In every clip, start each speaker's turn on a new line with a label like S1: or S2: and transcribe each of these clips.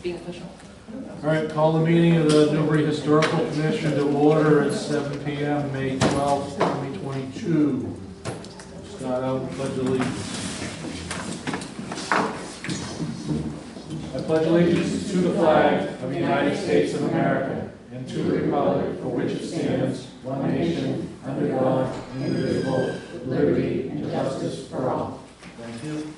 S1: being official.
S2: All right, call the meeting of the Newbury Historical Commission to order at 7 p.m. May 12th, 2022. Start out with Pledge of Allegiance. I pledge allegiance to the flag of the United States of America and to the republic for which it stands, one nation, under God, indivisible, with liberty and justice for all. Thank you.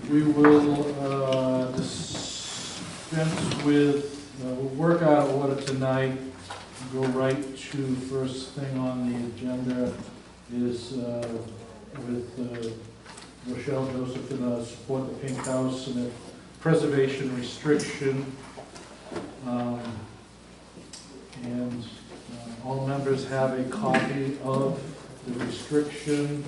S2: We will dispense with, we'll work out of order tonight, go right to first thing on the agenda is with Rochelle Joseph and Support the Pink House and the preservation restriction. All members have a copy of the restriction.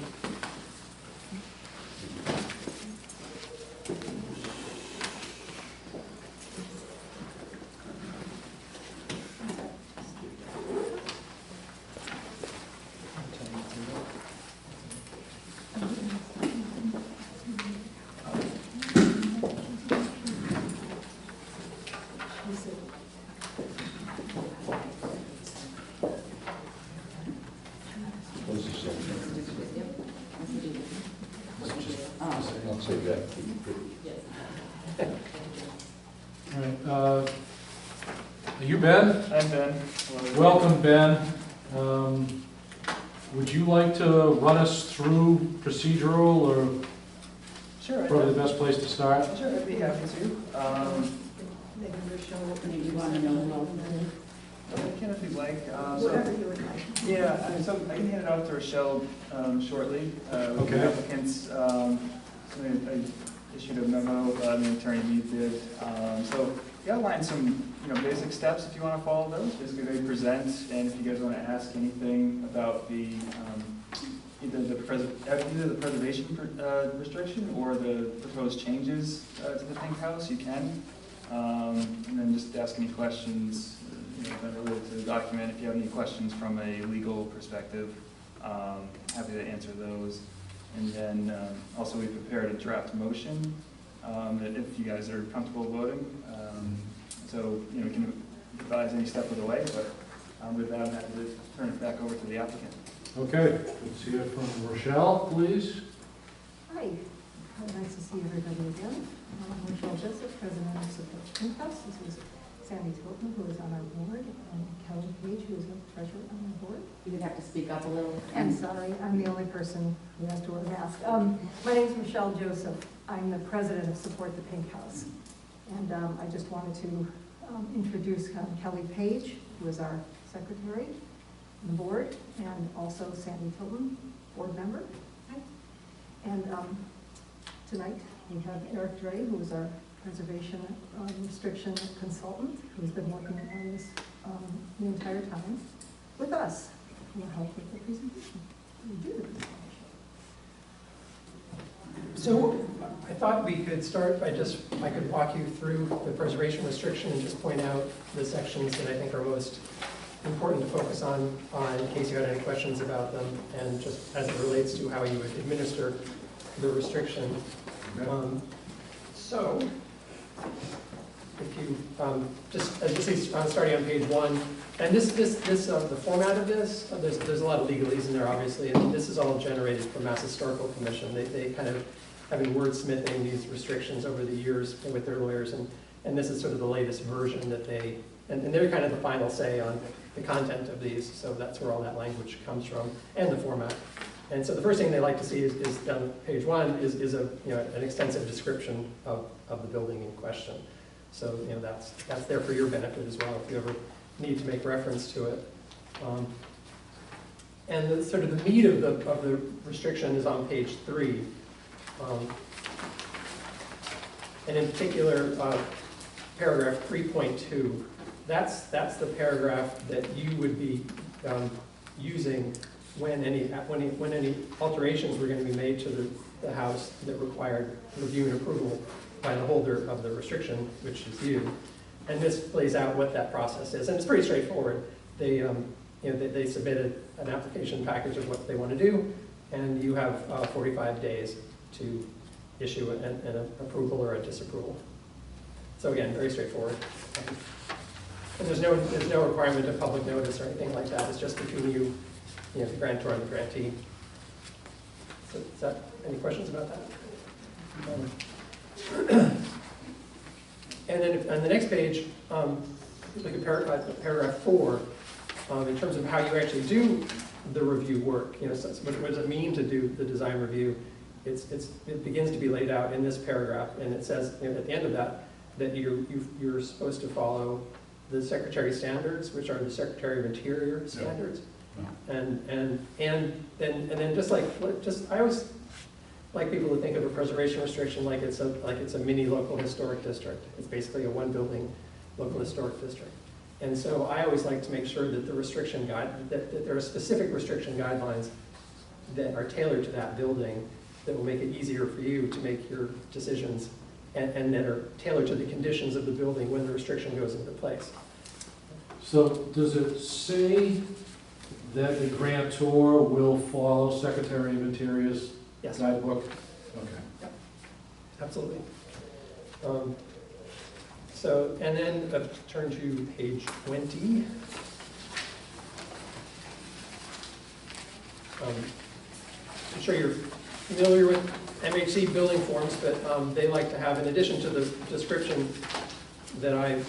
S2: Are you Ben?
S3: I'm Ben.
S2: Welcome, Ben. Would you like to run us through procedural, or
S3: Sure.
S2: probably the best place to start?
S3: Sure, I'd be happy to.
S1: You want to know
S3: I can if you'd like.
S1: whatever you would like.
S3: Yeah, so I can hand it off to Rochelle shortly. With the applicants. I issued a memo, the attorney Mead did. So we outlined some basic steps if you want to follow those. Basically, they present, and if you guys want to ask anything about the either the preservation restriction or the proposed changes to the Pink House, you can. And then just ask any questions related to the document. If you have any questions from a legal perspective, happy to answer those. And then also we prepared a draft motion that if you guys are comfortable voting, so we can advise any step of the way. But with that, I'm happy to turn it back over to the applicant.
S2: Okay, let's hear from Rochelle, please.
S4: Hi, nice to see everybody again. I'm Rochelle Joseph, President of Support the Pink House. This is Sandy Tilton, who is on our board, and Kelly Page, who is the treasurer on our board.
S1: You would have to speak up a little.
S4: I'm sorry, I'm the only person who has to wear a mask. My name is Rochelle Joseph. I'm the president of Support the Pink House. And I just wanted to introduce Kelly Page, who is our secretary on the board, and also Sandy Tilton, board member. And tonight we have Eric Dre, who is our preservation restriction consultant, who's been working on this the entire time with us. Will help with the presentation. We do the presentation.
S5: So I thought we could start by I could walk you through the preservation restriction and just point out the sections that I think are most important to focus on in case you had any questions about them, and just as it relates to how you would administer the restriction. So if you just as you see, starting on page 1, and the format of this, there's a lot of legalese in there, obviously, and this is all generated from Mass Historical Commission. They kind of have been wordsmithing these restrictions over the years with their lawyers, and this is sort of the latest version that and they're kind of the final say on the content of these, so that's where all that language comes from, and the format. And so the first thing they like to see is on page 1 is an extensive description of the building in question. So that's there for your benefit as well if you ever need to make reference to it. And the sort of the meat of the restriction is on page 3. And in particular, paragraph 3.2. That's the paragraph that you would be using when any alterations were going to be made to the house that required review and approval by the holder of the restriction, which is you. And this lays out what that process is, and it's pretty straightforward. They submitted an application package of what they want to do. and you have 45 days to issue an approval or a disapproval. So again, very straightforward. And there's no requirement of public notice or anything like that. It's just between you, the grantor and the grantee. So, any questions about that? And then on the next page, look at paragraph 4, in terms of how you actually do the review work. So what does it mean to do the design review? It begins to be laid out in this paragraph, and it says at the end of that you're supposed to follow the Secretary standards, which are the Secretary of Interior standards, and then I always like people to think of a preservation restriction like it's a mini local historic district. It's basically a one building local historic district. And so I always like to make sure that that there are specific restriction guidelines that are tailored to that building that will make it easier for you to make your decisions and that are tailored to the conditions of the building when the restriction goes into place.
S2: So does it say that the grantor will follow Secretary of Interior's
S5: Yes.
S2: guidebook? Okay.
S5: Yep. Absolutely. And then turn to page 20. I'm sure you're familiar with MHC building forms, but they like to have, in addition to the description that I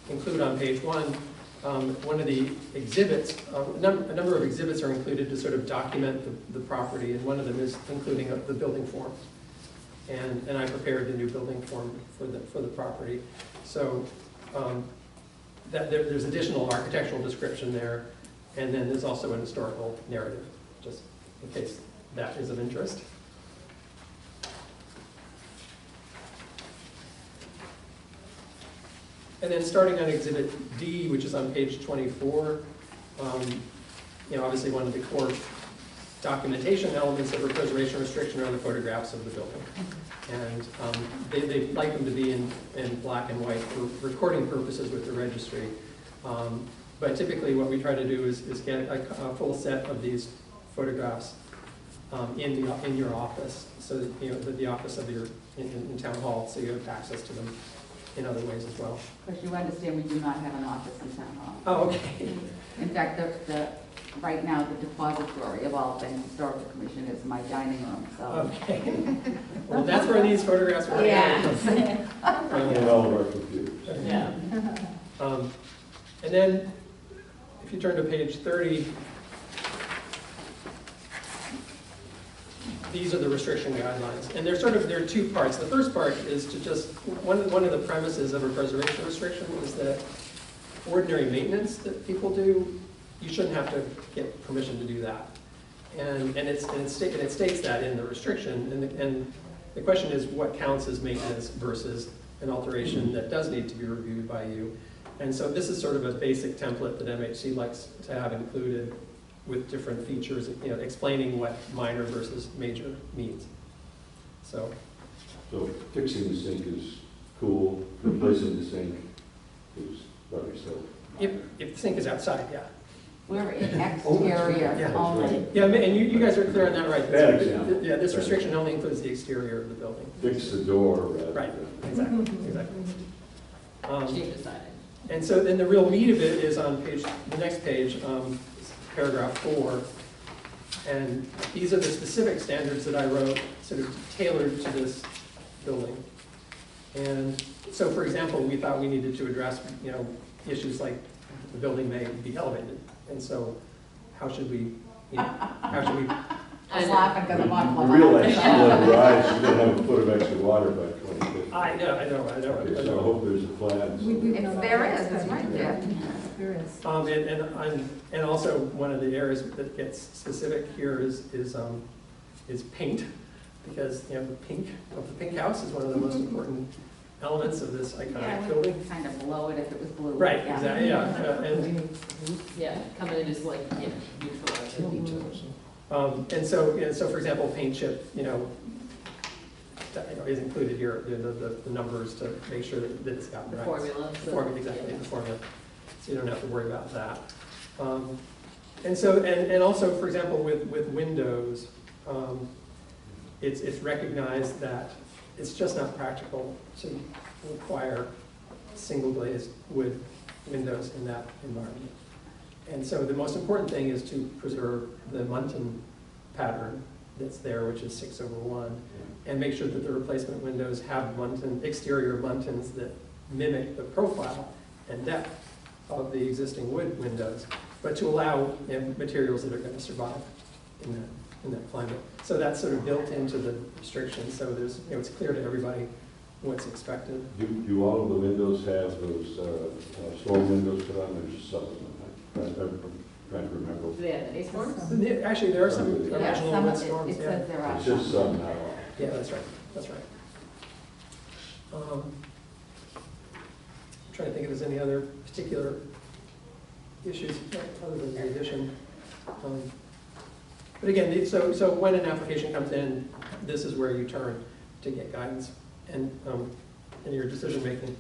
S5: include on page 1, one of the exhibits, a number of exhibits are included to sort of document the property, and one of them is including the building form. And I prepared the new building form for the property. So there's additional architectural description there, and then there's also an historical narrative, just in case that is of interest. And then starting on Exhibit D, which is on page 24, obviously one of the core documentation elements of a preservation restriction are the photographs of the building. And they like them to be in black and white for recording purposes with the registry. But typically what we try to do is get a full set of these photographs in your office, so that the office of your in town hall, so you have access to them in other ways as well.
S1: Because you understand we do not have an office in town hall.
S5: Oh, okay.
S1: In fact, right now, the depository of all things historical commission is my dining room, so.
S5: Okay. Well, that's where these photographs were.
S1: Yes.
S6: And all of our computers.
S1: Yeah.
S5: And then, if you turn to page 30, these are the restriction guidelines. And there are two parts. The first part is to just, one of the premises of a preservation restriction is that ordinary maintenance that people do, you shouldn't have to get permission to do that. And it states that in the restriction. And the question is, what counts as maintenance versus an alteration that does need to be reviewed by you? And so this is sort of a basic template that MHC likes to have included with different features, explaining what minor versus major means. So
S6: fixing the sink is cool, replacing the sink is rubbish, so.
S5: if the sink is outside, yeah.
S1: We're in exterior
S5: Yeah.
S1: only.
S5: Yeah, and you guys are clear on that, right?
S6: Bad example.
S5: Yeah, this restriction only includes the exterior of the building.
S6: Fix the door rather
S5: Right,
S6: than.
S5: exactly.
S1: She decided.
S5: And so then the real meat of it is on the next page, paragraph 4. And these are the specific standards that I wrote, sort of tailored to this building. And so, for example, we thought we needed to address, issues like the building may be elevated. And so how should we
S1: I'm laughing because I'm on
S6: You realize school rise, you're gonna have a foot of extra water by 2050.
S5: I know.
S6: Okay, so I hope there's a plan.
S1: If there is, it's right there.
S4: There is.
S5: And also one of the areas that gets specific here is paint, because the pink of the pink house is one of the most important elements of this iconic building.
S1: Kind of blow it if it was blue.
S5: Right,
S1: Yeah.
S5: exactly, yeah.
S7: Yeah, coming in is like, neutralize it.
S5: And so for example, paint chip, is included here, the numbers to make sure that it's gotten
S7: The
S5: right.
S7: formula.
S5: The formula, exactly, the formula. So you don't have to worry about that. And also, for example, with windows, it's recognized that it's just not practical to require single glazed wood windows in that environment. And so the most important thing is to preserve the muntin pattern that's there, which is 6/1, and make sure that the replacement windows have exterior muntins that mimic the profile and depth of the existing wood windows, but to allow materials that are going to survive in that climate. So that's sort of built into the restrictions, so there's, it's clear to everybody what's expected.
S6: Do all of the windows have those storm windows put on, or just some of them? I'm trying to remember.
S7: Do they have any storms?
S5: Actually, there are some
S6: Yeah,
S5: original
S1: some
S5: wood
S1: of it,
S5: storms,
S1: it
S5: yeah.
S1: says there are
S6: It's just
S1: some.
S6: some now.
S5: Yeah, that's right, that's right. Trying to think if there's any other particular issues other than the addition. But again, so when an application comes in, this is where you turn to get guidance and in your decision making.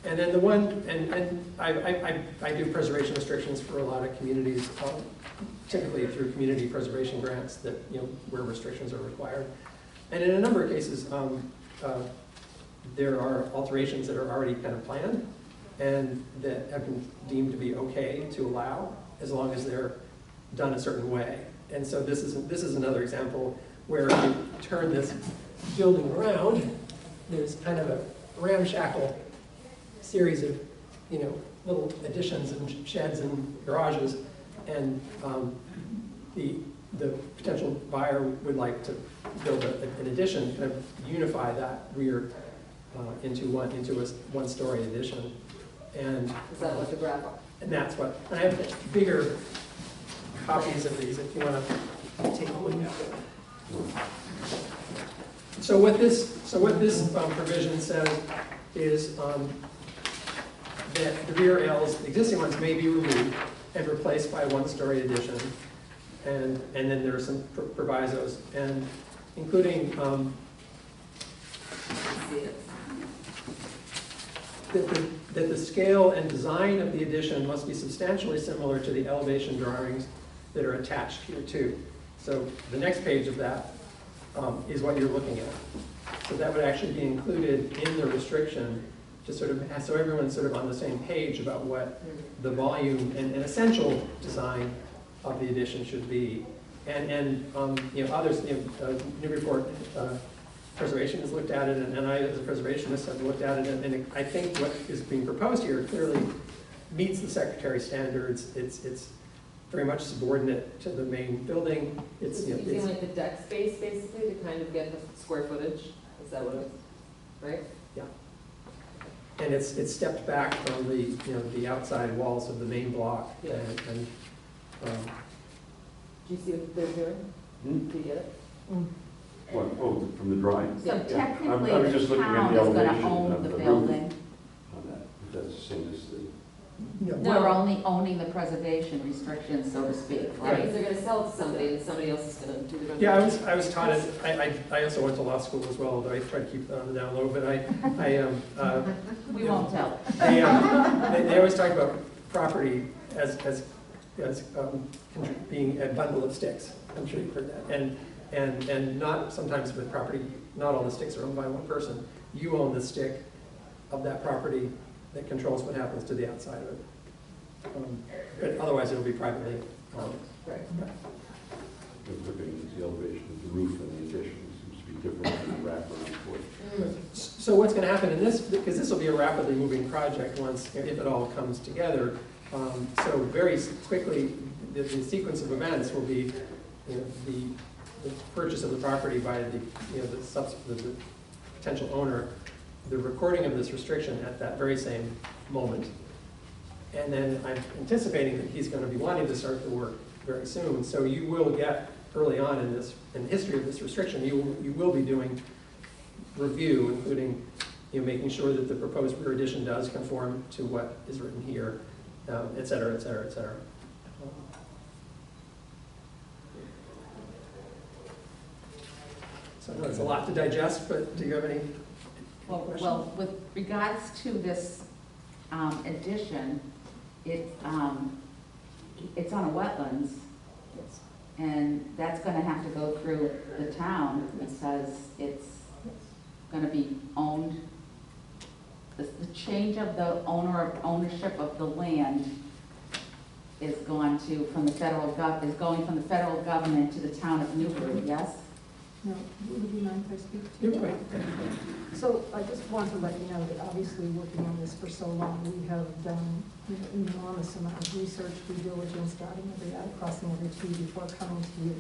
S5: And then the one, and I do preservation restrictions for a lot of communities, typically through community preservation grants that, where restrictions are required. And in a number of cases, there are alterations that are already kind of planned and that have been deemed to be okay to allow as long as they're done a certain way. And so this is another example where you turn this building around, there's kind of a ramshackle series of, little additions and sheds and garages, and the potential buyer would like to build an addition, kind of unify that rear into a one-story addition. And
S7: Is that what the graph?
S5: and that's what, and I have bigger copies of these if you want to take a look at them. So what this provision says is that the rear Ls, the existing ones, may be removed and replaced by a one-story addition. And then there are some provisos, and including that the scale and design of the addition must be substantially similar to the elevation drawings that are attached here too. So the next page of that is what you're looking at. So that would actually be included in the restriction to sort of, so everyone's sort of on the same page about what the volume and essential design of the addition should be. And others, Newburyport Preservation has looked at it, and I as a preservationist have looked at it, and I think what is being proposed here clearly meets the Secretary's standards. It's very much subordinate to the main building.
S7: It's using like the deck space basically to kind of get the square footage. Is that what it's, right?
S5: Yeah. And it's stepped back from the outside walls of the main block.
S7: Yeah.
S5: And
S7: Do you see what they're doing? Do you get it?
S6: What, from the drawing?
S1: So technically,
S6: I was
S1: the
S6: just looking at
S1: town
S6: the
S1: is gonna
S6: elevation
S1: own
S6: of
S1: the
S6: the roof.
S1: building.
S6: On that, if that's the same as the,
S1: We're only owning the preservation restrictions, so to speak,
S7: Yeah, because
S1: right?
S7: they're gonna sell it to somebody and somebody else is gonna do the renovation.
S5: yeah, I was taught it. I also went to law school as well, though I try to keep it on the down low. But
S1: We won't tell.
S5: they always talk about property as being a bundle of sticks. I'm sure you've heard that. And not sometimes with property, not all the sticks are owned by one person. You own the stick of that property that controls what happens to the outside of it. But otherwise, it'll be privately owned.
S7: Right.
S6: looking at the elevation of the roof and the addition seems to be different than the wraparound porch.
S5: So what's going to happen in this, because this will be a rapidly moving project once, if it all comes together. So very quickly, the sequence of events will be, the purchase of the property by the potential owner, the recording of this restriction at that very same moment. And then I'm anticipating that he's going to be wanting to start the work very soon. So you will get early on in the history of this restriction, you will be doing review, including making sure that the proposed rear addition does conform to what is written here, et cetera, et cetera, et cetera. So I know it's a lot to digest, but do you have any questions?
S1: Well, with regards to this addition, it's on a wetlands.
S5: Yes.
S1: And that's gonna have to go through the town because it's gonna be owned. The change of the ownership of the land is going to, is going from the federal government to the town of Newbury, yes?
S4: No, would you mind if I speak to
S5: You're
S4: you?
S5: right.
S4: So I just want to let you know that obviously working on this for so long, we have done an enormous amount of research, due diligence, dotting every I, crossing every T before coming to you.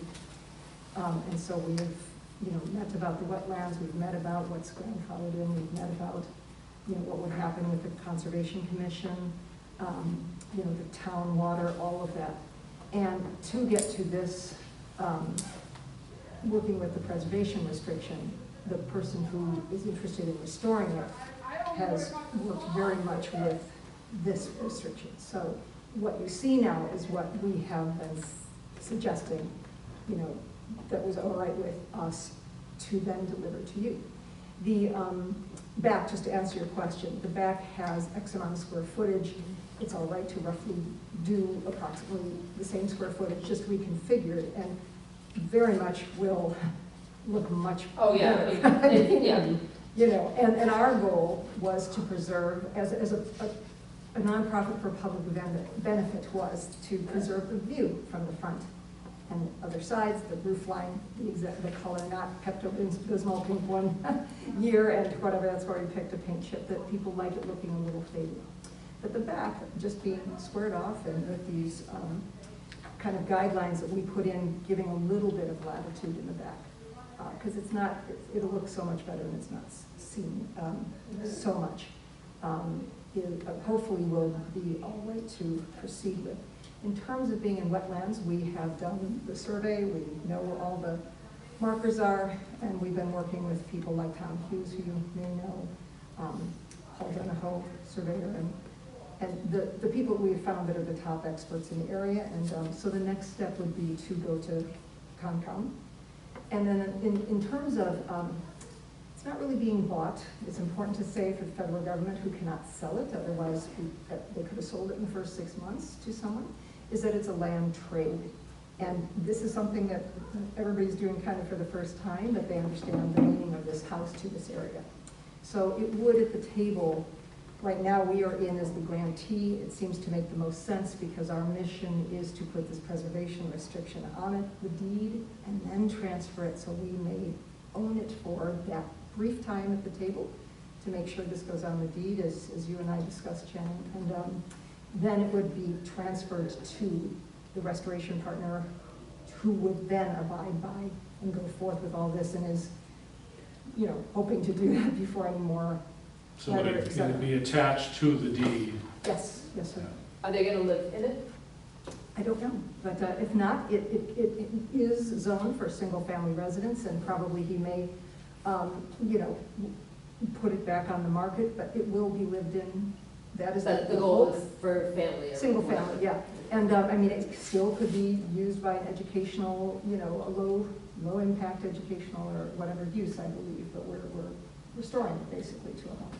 S4: And so we have, met about the wetlands, we've met about what's grandfathered in, we've met about, what would happen with the Conservation Commission, the town water, all of that. And to get to this, working with the preservation restriction, the person who is interested in restoring it has worked very much with this restriction. So what you see now is what we have been suggesting, that was all right with us to then deliver to you. The back, just to answer your question, the back has X amount of square footage. It's all right to roughly do approximately the same square footage, just reconfigured, and very much will look much
S7: Oh, yeah,
S4: better.
S7: yeah.
S4: And our goal was to preserve, as a nonprofit for public benefit, was to preserve the view from the front and other sides, the roof line, the color, not Pepto-Bismol pink one year and whatever, that's why we picked a paint chip, that people like it looking a little faded. But the back, just being squared off and with these kind of guidelines that we put in, giving a little bit of latitude in the back. Because it'll look so much better and it's not seen so much. It hopefully will be all right to proceed with. In terms of being in wetlands, we have done the survey, we know where all the markers are, and we've been working with people like Tom Hughes, who you may know, Paul Donahoe, surveyor, and the people we have found that are the top experts in the area. And so the next step would be to go to Concom. And then in terms of, it's not really being bought. It's important to say for the federal government, who cannot sell it, otherwise they could have sold it in the first 6 months to someone, is that it's a land trade. And this is something that everybody's doing kind of for the first time, that they understand the meaning of this house to this area. So it would at the table, right now we are in as the grantee. It seems to make the most sense because our mission is to put this preservation restriction on it, the deed, and then transfer it so we may own it for that brief time at the table to make sure this goes on the deed, as you and I discussed, Shannon. And then it would be transferred to the restoration partner, who would then abide by and go forth with all this, and is, hoping to do that before any more.
S2: So it'd be attached to the deed.
S4: Yes, sir.
S7: Are they gonna live in it?
S4: I don't know, but if not, it is zoned for single-family residence, and probably he may, put it back on the market, but it will be lived in. That is
S7: The goal is for family.
S4: Single family, yeah. And it still could be used by an educational, a low impact educational or whatever use, I believe, but we're restoring it basically to a home,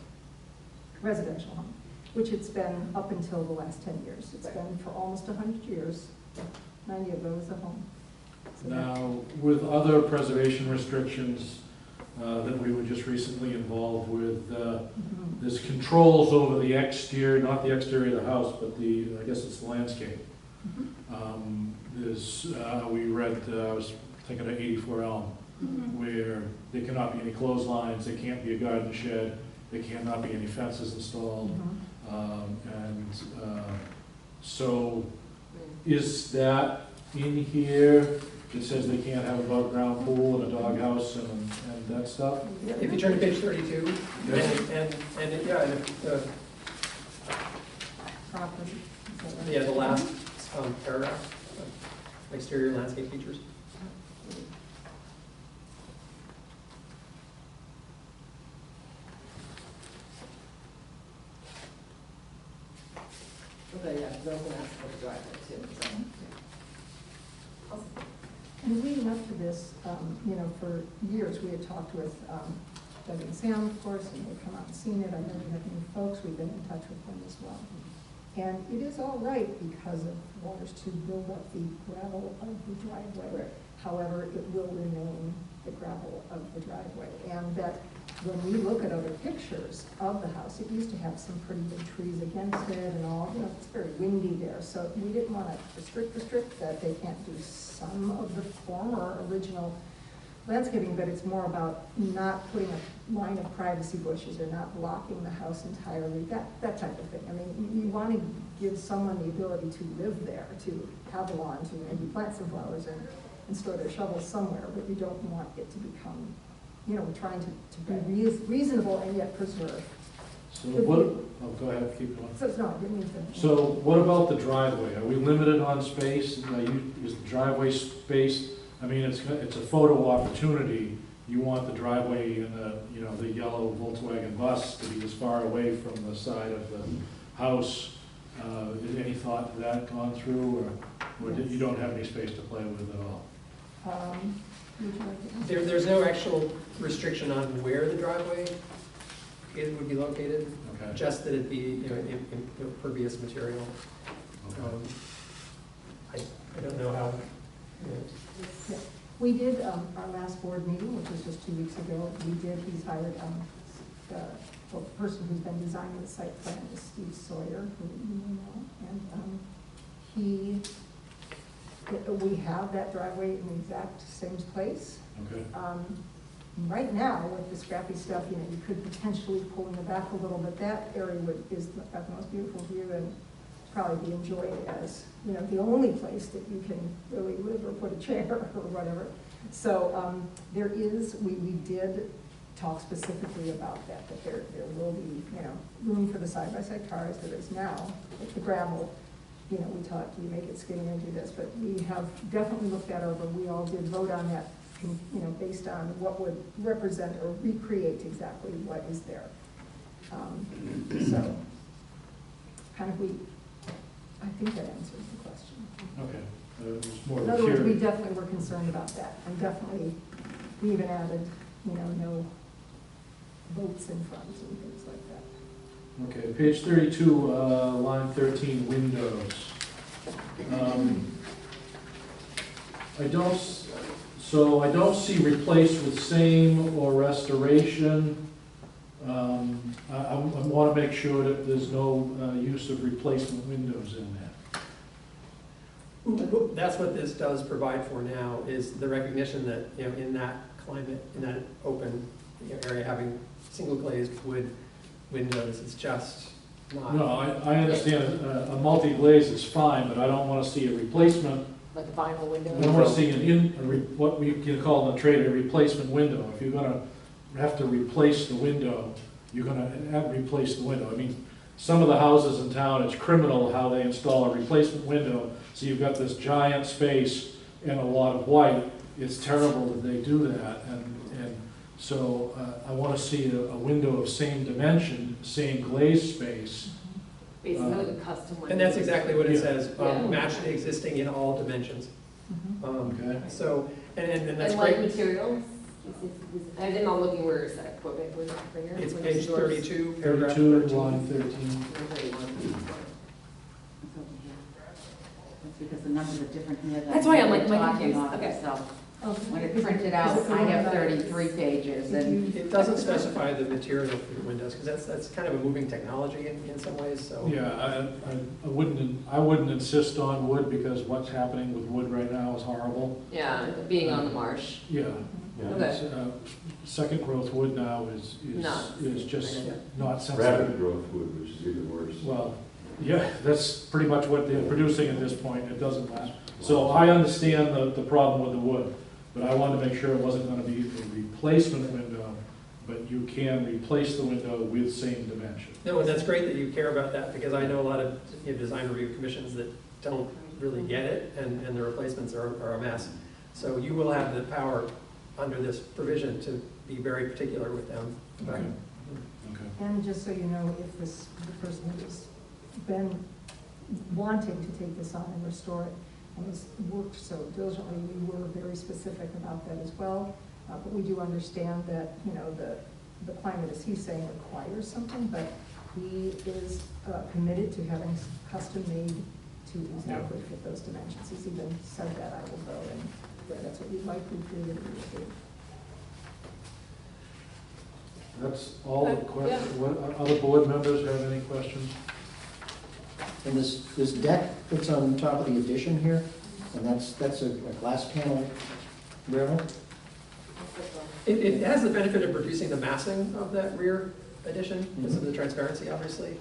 S4: residential home, which it's been up until the last 10 years. It's been for almost 100 years, 90 of those a home. So
S2: Now, with other preservation restrictions that we were just recently involved with, there's controls over the exterior, not the exterior of the house, but I guess it's the landscape. We read, I was thinking of 84 Elm, where there cannot be any clotheslines, there can't be a garden shed, there cannot be any fences installed. So is that in here? It says they can't have an above-ground pool and a doghouse and that stuff?
S5: If you turn to page 32,
S2: Yes.
S4: property.
S5: the last paragraph, exterior landscape features.
S7: Okay, yeah, they're gonna ask for the driveway too, so. Awesome.
S4: And leading up to this, for years, we had talked with Doug and Sam, of course, and they've come out and seen it. I know we have new folks, we've been in touch with them as well. And it is all right because of waters to build up the gravel of the driveway.
S7: Right.
S4: However, it will remain the gravel of the driveway. And that when we look at other pictures of the house, it used to have some pretty big trees against it and all, you know, it's very windy there. So we didn't want to restrict that they can't do some of the former original landscaping, but it's more about not putting a line of privacy bushes or not blocking the house entirely, that type of thing. I mean, you want to give someone the ability to live there, to have a lawn, to maybe plant some flowers and store their shovels somewhere, but you don't want it to become, you know, trying to be reasonable and yet preserve.
S2: So what, oh, go ahead, keep going.
S4: So, no, I didn't mean to.
S2: So what about the driveway? Are we limited on space? Is the driveway space, I mean, it's a photo opportunity. You want the driveway in the, you know, the yellow Volkswagen bus to be as far away from the side of the house. Is any thought to that gone through, or you don't have any space to play with at all?
S4: Would you like to-
S5: There's no actual restriction on where the driveway would be located,
S2: Okay.
S5: just that it be, you know, impervious material.
S2: Okay.
S5: I don't know how, you know,
S4: Yeah. We did, our last board meeting, which was just 2 weeks ago, he's hired, the person who's been designing the site plan is Steve Sawyer, who you may know, and we have that driveway in the exact same place.
S2: Okay.
S4: Right now, with the scrappy stuff, you know, you could potentially pull in the back a little, but that area is got the most beautiful view and probably be enjoyed as, you know, the only place that you can really live or put a chair or whatever. So we did talk specifically about that there will be, you know, room for the side-by-side cars that is now, with the gravel. You know, we talked, you make it skinnier and do this, but we have definitely looked that over. We all did vote on that, you know, based on what would represent or recreate exactly what is there. So, kind of I think that answers the question.
S2: Okay. It's more
S4: In other words, we
S2: curious.
S4: definitely were concerned about that, and definitely, we even added, you know, no boats in front and things like that.
S2: Okay, page 32, line 13, windows. I don't see replace with same or restoration. I want to make sure that there's no use of replacement windows in there.
S5: that's what this does provide for now, is the recognition that, you know, in that climate, in that open, you know, area, having single glazed wood windows is just not.
S2: No, I understand a multi-glaze is fine, but I don't want to see a replacement.
S7: Like vinyl window?
S2: I don't want to see what we can call in the trade a replacement window. If you're going to have to replace the window, you're going to replace the window. I mean, some of the houses in town, it's criminal how they install a replacement window, so you've got this giant space and a lot of white. It's terrible that they do that, and so I want to see a window of same dimension, same glaze space.
S7: Basically like a custom window.
S5: And that's exactly what it
S2: Yeah.
S5: says,
S7: Yeah.
S5: match the existing in all dimensions.
S2: Okay.
S5: So, and that's
S7: And like
S5: great.
S7: materials? I did not looking where is that quote, where's that right here?
S5: It's
S7: Which
S5: page
S7: is yours?
S5: 32, paragraph
S2: 32,
S5: 13.
S2: line 13.
S7: 31.
S1: It's over here. That's because the numbers are different here than.
S7: That's why I'm like,
S1: we're
S7: am I
S1: talking
S7: confused?
S1: off,
S7: Okay.
S1: so
S4: Okay.
S1: when it's printed out, I have 33 pages, and
S5: It doesn't specify the material for the windows, because that's kind of a moving technology in some ways, so.
S2: Yeah, I wouldn't insist on wood, because what's happening with wood right now is horrible.
S7: Yeah, being on the marsh.
S2: Yeah.
S6: Yeah.
S7: Okay.
S2: It's, second growth wood now is just not sensitive.
S6: Rapid growth wood, which is even worse.
S2: Well, yeah, that's pretty much what they're producing at this point, it doesn't last. So I understand the problem with the wood, but I wanted to make sure it wasn't gonna be a replacement window, but you can replace the window with same dimension.
S5: No, and that's great that you care about that, because I know a lot of, you know, design review commissions that don't really get it, and the replacements are a mess. So you will have the power under this provision to be very particular with them.
S2: Okay. Okay.
S4: And just so you know, if the person has been wanting to take this on and restore it, and has worked so diligently, we were very specific about that as well. But we do understand that, you know, the climate, as he's saying, requires something, but He is committed to having custom made to exactly fit those dimensions. He's even said that I will go, and that's what we'd likely create.
S2: That's all the
S7: Yeah.
S2: questions. What, other board members have any questions?
S8: And this deck that's on top of the addition here, and that's a glass panel rail?
S5: It has the benefit of reducing the massing of that rear addition because of the transparency, obviously.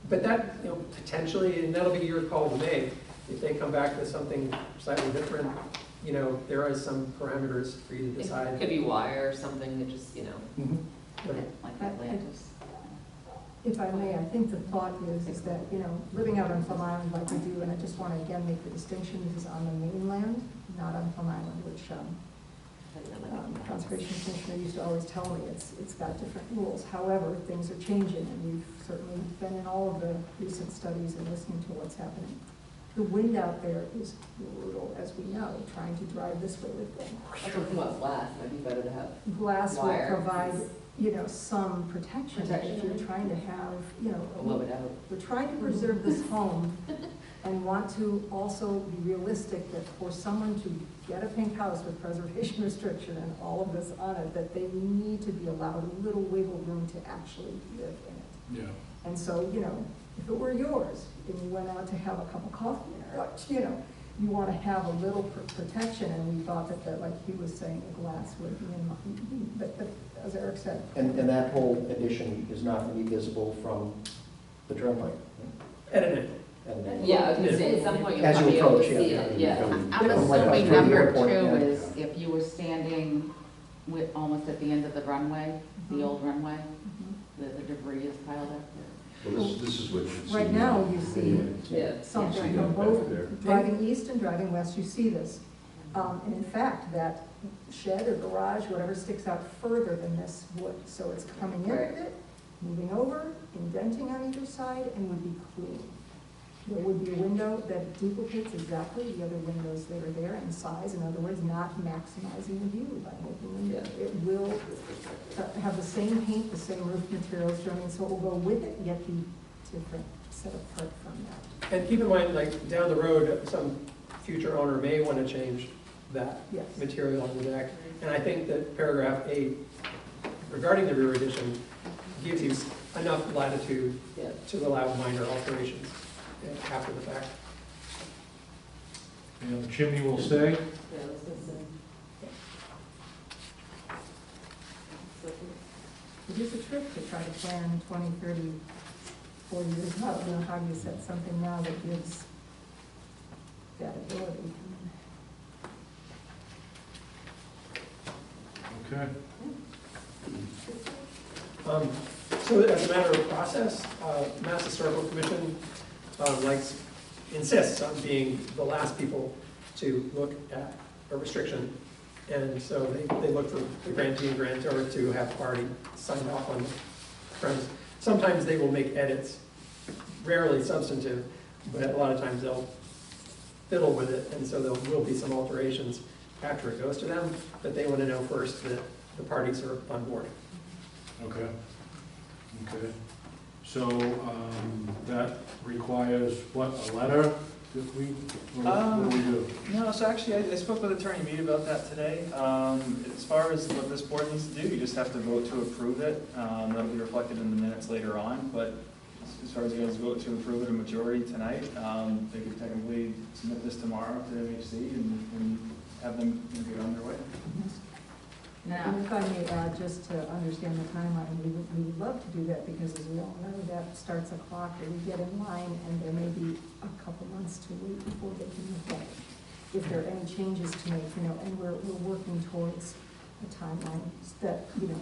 S5: But that, you know, potentially, and that'll be your call to make, if they come back with something slightly different, you know, there are some parameters for you to
S7: It
S5: decide.
S7: could be wire or something that just, you know.
S1: Like Atlantis.
S4: If I may, I think the thought is that, you know, living out on Plum Island like we do, and I just want to again make the distinction, this is on the mainland, not on Plum Island, which Conservation Commissioner used to always tell me it's got different rules. However, things are changing, and we've certainly been in all of the recent studies and listening to what's happening. The wind out there is brutal, as we know, trying to drive this way with them.
S7: I'm talking about glass, might be better to have.
S4: Glass will
S7: Wire.
S4: provide, you know, some protection if
S7: Protection.
S4: you're trying to have, you know,
S7: Blow it out.
S4: we're trying to preserve this home and want to also be realistic that for someone to get a pink house with preservation restriction and all of this on it, that they need to be allowed a little wiggle room to actually live in it.
S2: Yeah.
S4: And so, you know, if it were yours and you went out to have a cup of coffee, or, you know, you want to have a little protection, and we thought that like he was saying, the glass would be in, but as Eric said.
S8: And that whole addition is not going to be visible from the turnpike?
S5: At an end.
S7: Yeah, I was gonna say, at some point you'll
S8: As you
S7: probably be able to
S8: approach,
S7: see
S8: yeah.
S7: it, yeah.
S1: I'm
S8: Yeah, like
S1: assuming
S8: through the
S1: number
S8: airport,
S1: two
S8: yeah.
S1: is if you were standing with, almost at the end of the runway, the old runway, the debris is piled up there.
S6: Well, this is what you see.
S4: Right now, you see
S7: Yeah.
S4: something
S6: See
S4: from
S6: that
S4: both,
S6: back there.
S4: driving east and driving west, you see this. And in fact, that shed or garage, whatever sticks out further than this would, so it's coming in with
S7: Right.
S4: it, moving over, indenting on either side, and would be clean. There would be a window that duplicates exactly the other windows that are there in size, in other words, not maximizing the view by making them. It will have the same paint, the same roof materials, Jeremy, so it will go with it, yet be different, set apart from that.
S5: And keep in mind, like, down the road, some future owner may want to change that
S4: Yes.
S5: material on the deck. And I think that paragraph 8 regarding the rear addition gives you enough latitude
S7: Yeah.
S5: to allow minor alterations after the fact.
S2: And the chimney will stay?
S7: Yeah, I was gonna say.
S4: It is a trick to try to plan 20, 30, 40 years out. You know, how do you set something now that gives that ability?
S2: Okay.
S5: So as a matter of process, Mass Historical Commission insists on being the last people to look at a restriction. And so they look for the grantee and grantor to have already signed off on the premise. Sometimes they will make edits, rarely substantive, but a lot of times they'll fiddle with it, and so there will be some alterations after it goes to them, but they want to know first that the parties are on board.
S2: Okay. Okay. So, that requires what, a letter? If we, or what do we do?
S3: No, so actually, I spoke with Attorney Mead about that today. As far as what this board needs to do, you just have to vote to approve it. That'll be reflected in the minutes later on, but as far as you guys vote to approve it a majority tonight, they could technically submit this tomorrow to MHC and have them get on their way.
S1: Now,
S4: And if I may add, just to understand the timeline, we would love to do that, because as we all know, that starts a clock where we get in line, and there may be a couple months to wait before they can move on. If there are any changes to make, you know, and we're working towards a timeline that, you know,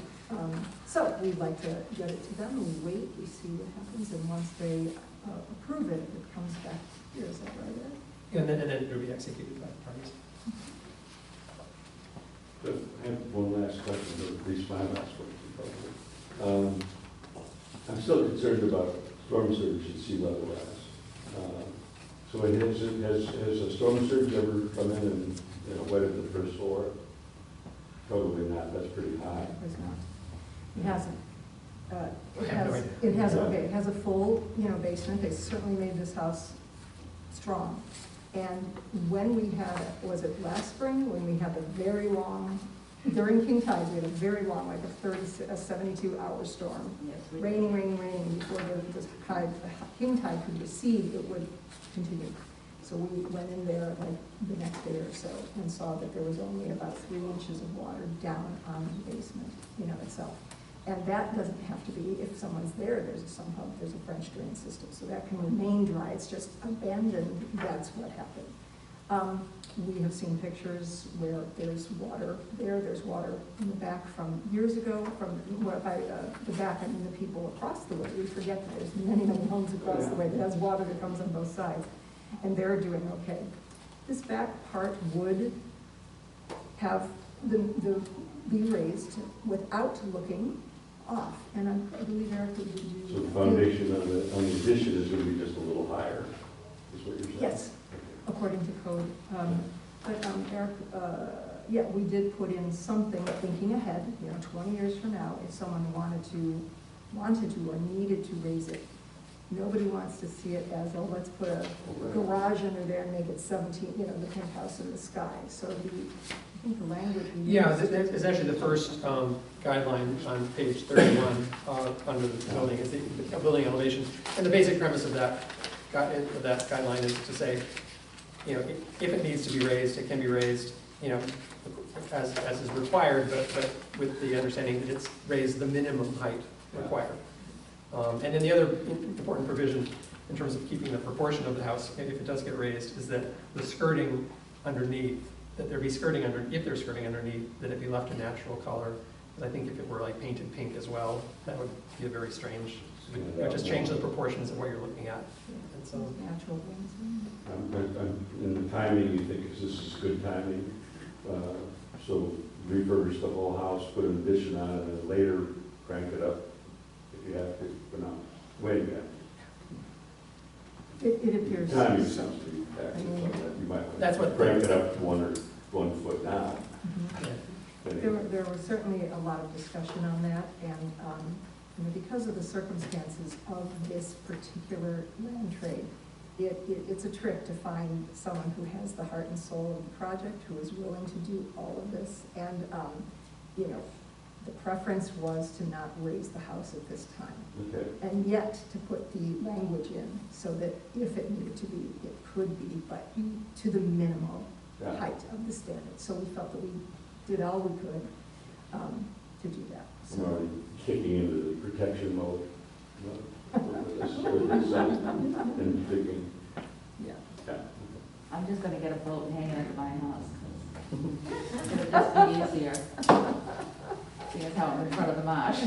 S4: so we'd like to get it to them, we wait, we see what happens, and once they approve it, it comes back here, is that right, Ed?
S5: And then it'll be executed by the parties.
S6: But I have one last question, or at least my last question, probably. I'm still concerned about storm surge and sea level rise. So has a storm surge ever come in and, you know, wetted the first floor? Probably not, that's pretty high.
S4: There's not. It hasn't. It
S5: I have no
S4: has,
S5: idea.
S4: it has, okay, it has a full, basement. They certainly made this house strong. And when we had, was it last spring, when we had the very long, during king tides, we had a very long, like a 72-hour storm.
S1: Yes, we-
S4: Raining, before the king tide could recede, it would continue. So we went in there like the next day or so and saw that there was only about 3 inches of water down on the basement, itself. And that doesn't have to be, if someone's there, there's a sump pump, there's a French drain system, so that can remain dry. It's just abandoned, that's what happened. We have seen pictures where there's water there, there's water in the back from years ago, by the back, I mean the people across the way. We forget that there's many homes across the way that has water that comes on both sides, and they're doing okay. This back part would have be raised without looking off, and I believe Eric would do.
S6: So the foundation on the addition is going to be just a little higher, is what you're saying?
S4: Yes, according to code. But Eric, yeah, we did put in something, thinking ahead, 20 years from now, if someone wanted to or needed to raise it. Nobody wants to see it as, oh, let's put a garage under there and make it 17, the penthouse in the sky. So I think the language we
S5: Yeah,
S4: used-
S5: it's actually the first guideline on page 31 under the building, is the building elevation. And the basic premise of that guideline is to say, if it needs to be raised, it can be raised, as is required, but with the understanding that it's raised the minimum height required. And then the other important provision in terms of keeping the proportion of the house, if it does get raised, is that the skirting underneath, that there be skirting if there's skirting underneath, that it be left a natural color. Because I think if it were like painted pink as well, that would be a very strange, it would just change the proportions of what you're looking at. And so,
S4: natural things.
S6: In the timing, you think this is good timing? So refurbish the whole house, put an addition on it, and then later crank it up if you have to, but not, wait a minute.
S4: It appears
S6: Timing
S4: so.
S6: seems to be active on that. You might
S5: That's
S6: want
S5: what-
S6: to crank it up to 1 foot now.
S4: Mhm.
S6: Anyway.
S4: There was certainly a lot of discussion on that, and because of the circumstances of this particular land trade, it's a trick to find someone who has the heart and soul of the project, who is willing to do all of this, and the preference was to not raise the house at this time,
S6: Okay.
S4: and yet to put the language in so that if it needed to be, it could be, but to the minimal
S6: Yeah.
S4: height of the standard. So we felt that we did all we could to do that.
S6: I'm already kicking into the protection mode. And thinking,
S4: Yeah.
S6: yeah.
S1: I'm just gonna get a boat and hang it at my house. It'll just be easier. Seeing as how I'm in front of the marsh.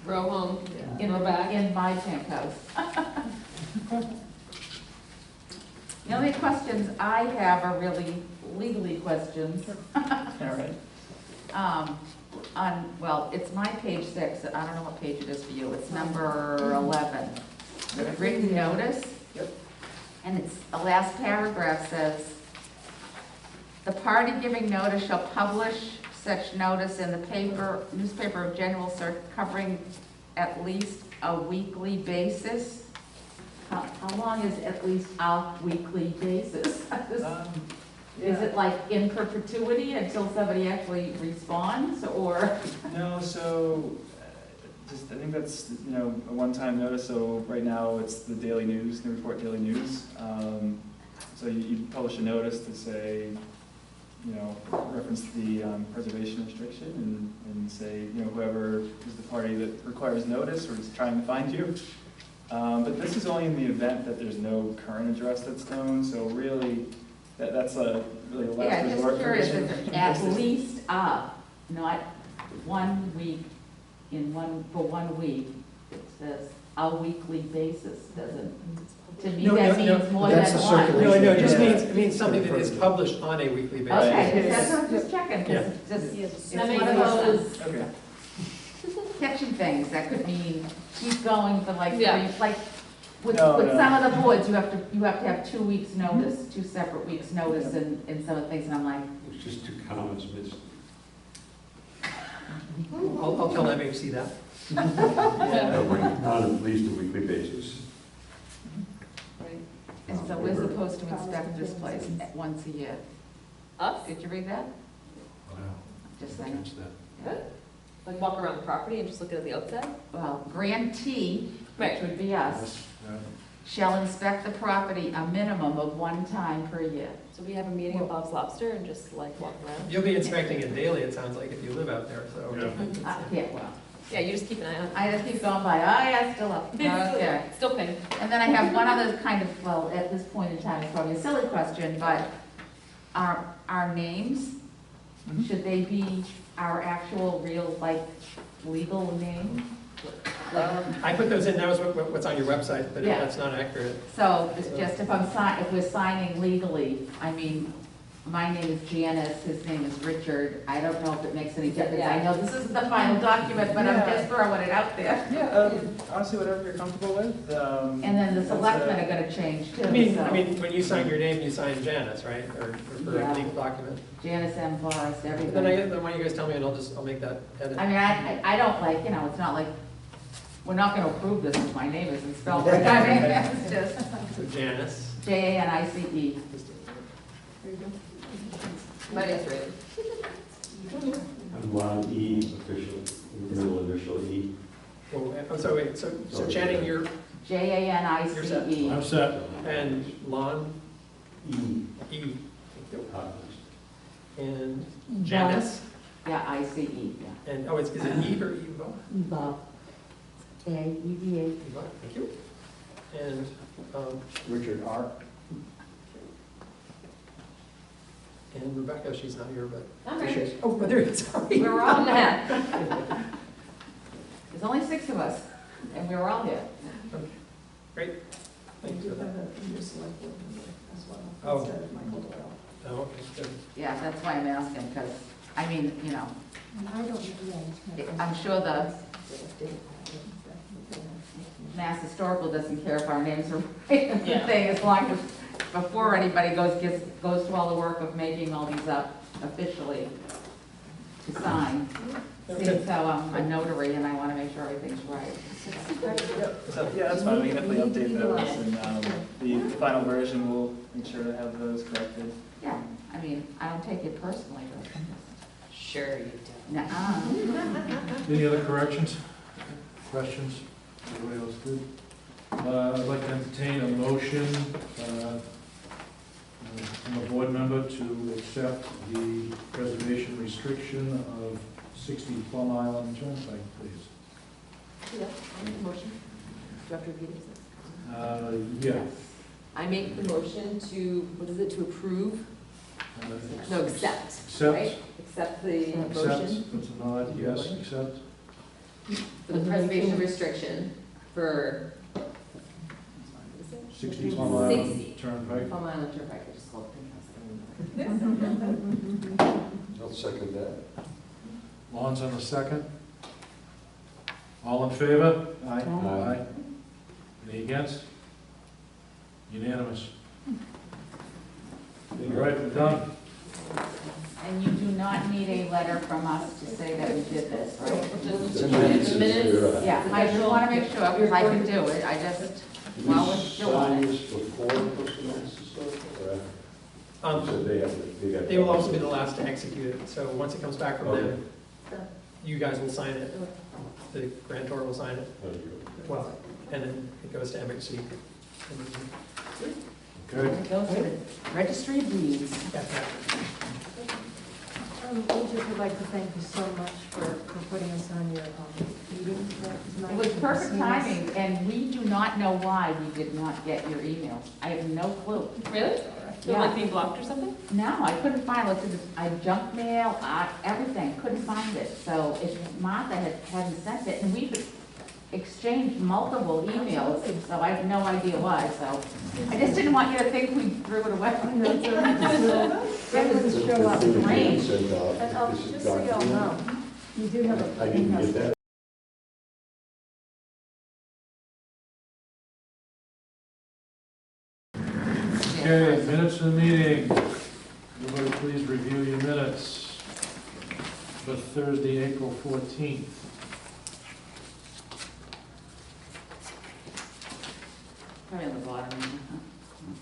S7: Row home,
S1: In
S7: row back.
S1: In my penthouse. The only questions I have are really legally questions.
S3: All right.
S1: Well, it's my page 6, I don't know what page it is for you, it's number 11. The written notice.
S3: Yep.
S1: And the last paragraph says, "The party giving notice shall publish such notice in the newspaper of general circulation covering at least a weekly basis." How long is at least a weekly basis? Is it like in perpetuity until somebody actually responds, or?
S3: No, so, I think that's, a one-time notice, so right now it's the daily news, the report daily news. So you publish a notice to say, reference the preservation restriction and say, whoever is the party that requires notice or is trying to find you. But this is only in the event that there's no current address that's known, so really, that's really a last
S1: Yeah,
S3: resort
S1: just curious,
S3: provision.
S1: is it at least not 1 week, for 1 week, it says a weekly basis, doesn't, to me,
S5: No,
S1: that
S5: no, no,
S1: means more
S8: that's
S1: than
S8: a
S1: one.
S8: circulation.
S5: No, it just
S3: Yeah.
S5: means, it means something that is published on a weekly basis.
S1: Okay, that's what I'm just checking,
S5: Yeah.
S1: it's
S7: That
S1: one
S7: makes
S1: of
S7: more
S1: those
S3: Okay.
S1: catching things, that could mean keep going for like
S7: Yeah.
S1: three, like, with
S3: No.
S1: some of the boards, you have to have 2 weeks' notice, 2 separate weeks' notice in some of the things, and I'm like,
S6: It's just 2 comments missed.
S5: I'll tell MHC that.
S3: Yeah.
S6: We're on at least a weekly basis.
S7: Right.
S1: And so we're supposed to inspect this place once a year.
S7: Us?
S1: Did you read that?
S2: Wow.
S1: Just saying.
S2: Catch that.
S7: Good. Like walk around the property and just look at the outside?
S1: Well, grantee, which
S7: Right.
S1: would be us,
S2: Yes, yeah.
S1: shall inspect the property a minimum of 1 time per year.
S7: So we have a meeting at Bob's Lobster and just like walk around?
S5: You'll be inspecting it daily, it sounds like, if you live out there, so.
S2: Yeah.
S1: Yeah, well,
S7: Yeah, you just keep an eye on it.
S1: I just keep going by, oh yeah, still up, okay.
S7: Still pink.
S1: And then I have one other kind of, well, at this point in time, it's probably a silly question, but our names,
S3: Mhm.
S1: should they be our actual, real, like, legal name? Like,
S5: I put those in, that was what's on your website, but if
S1: Yeah.
S5: that's not accurate.
S1: so it's just if if we're signing legally, I mean, my name is Janice, his name is Richard. I don't know if it makes any difference. I know this isn't the final document, but I'm
S3: Yeah.
S1: just throwing it out there.
S3: Yeah, honestly, whatever you're comfortable with.
S1: And then the selectmen are gonna change too,
S5: I mean,
S1: so.
S5: when you sign your name, you sign Janice, right? Or for a
S1: Yeah.
S5: legal document.
S1: Janice M. Forrest,
S5: Then
S1: everything.
S5: then why don't you guys tell me and I'll make that edit.
S1: I mean, I don't like, you know, it's not like, we're not gonna approve this if my name isn't spelled right. I mean, it's just
S5: So Janice.
S1: Janice.
S4: There you go.
S7: My name's Raven.
S6: I'm Ron E. official, middle initial E.
S5: Oh, I'm sorry, wait, so Channing, you're,
S1: Janice.
S2: I'm set.
S5: and Lon,
S6: E.
S5: E,
S6: Hopkins.
S5: and Janice,
S1: Yeah, ICE, yeah.
S5: and, oh, is it Eve or Eva?
S1: Bob. A-E-V-A.
S5: Eva, thank you. And,
S8: Richard R.
S5: and Rebecca, she's not here, but,
S7: All right.
S5: oh, but there it is, sorry.
S1: We're all here. There's only 6 of us, and we're all here.
S5: Great, thank
S4: You
S5: you
S4: do
S5: for
S4: have
S5: that.
S4: a your select board member as well,
S5: Oh.
S4: instead of Michael Doyle.
S5: Oh, okay, good.
S1: Yeah, that's why I'm asking, because, I mean, you know,
S4: And I don't, yeah.
S1: I'm sure the Mass Historical doesn't care if our names are right in the
S7: Yeah.
S1: thing, as long as, before anybody goes through all the work of making all these up officially to sign. See, so I'm a notary and I want to make sure everything's right.
S3: So, yeah, that's fine, we can definitely update those, and the final version, we'll make sure to have those corrected.
S1: Yeah, I mean, I don't take it personally, but,
S7: Sure you do.
S1: nuh-uh.
S2: Any other corrections, questions? Everybody else good? I'd like to entertain a motion from a board member to accept the preservation restriction of 60 Plum Island Turnpike, please.
S7: Yeah, I make a motion. Do you have to repeat it?
S2: Yeah.
S7: I make the motion to, what is it, to approve? No, accept,
S2: Accept.
S7: right? Accept the
S2: Accept,
S7: motion
S2: that's a nod, yes, accept.
S7: for the preservation restriction for, what is it?
S2: 60 Plum Island
S7: 60.
S2: Turnpike.
S7: Plum Island Turnpike, I just called it Pink House.
S6: I'll second that.
S2: Lon's on the second. All in favor?
S8: Aye.
S6: Aye.
S2: Any against? Unanimous. All right, we're done.
S1: And you do not need a letter from us to say that we did this, right?
S7: Just
S6: The minutes
S7: the
S6: is
S7: minutes.
S6: there.
S1: Yeah, I just want to make sure, because I can do it, I just,
S6: Did
S1: well,
S6: we
S1: we're still on
S6: sign
S1: it.
S6: this before Procedural Items? So they have, they got.
S5: They will also be the last to execute it, so once it comes back from them, you guys will sign it, the grantor will sign it,
S6: Oh, you-
S5: well, and then it goes to MXC.
S2: Okay.
S1: It goes to the registry of deeds.
S4: We just would like to thank you so much for putting us on your meeting tonight.
S1: It was perfect timing, and we do not know why we did not get your emails. I have no clue.
S7: Really? Feel
S1: Yeah.
S7: like being blocked or something?
S1: No, I couldn't find it. I junk mail, everything, couldn't find it. So if Martha hadn't sent it, and we've exchanged multiple emails, so I have no idea why, so. I just didn't want you to think we threw it away.
S4: It was show up.
S6: The thing that
S1: Rain.
S6: you sent out,
S4: And
S6: this is
S4: just so y'all
S6: documented.
S4: know, you do have a.
S6: I didn't get that.
S2: Okay, minutes of the meeting. Everybody please review your minutes for Thursday, April 14th.
S1: Probably on the bottom.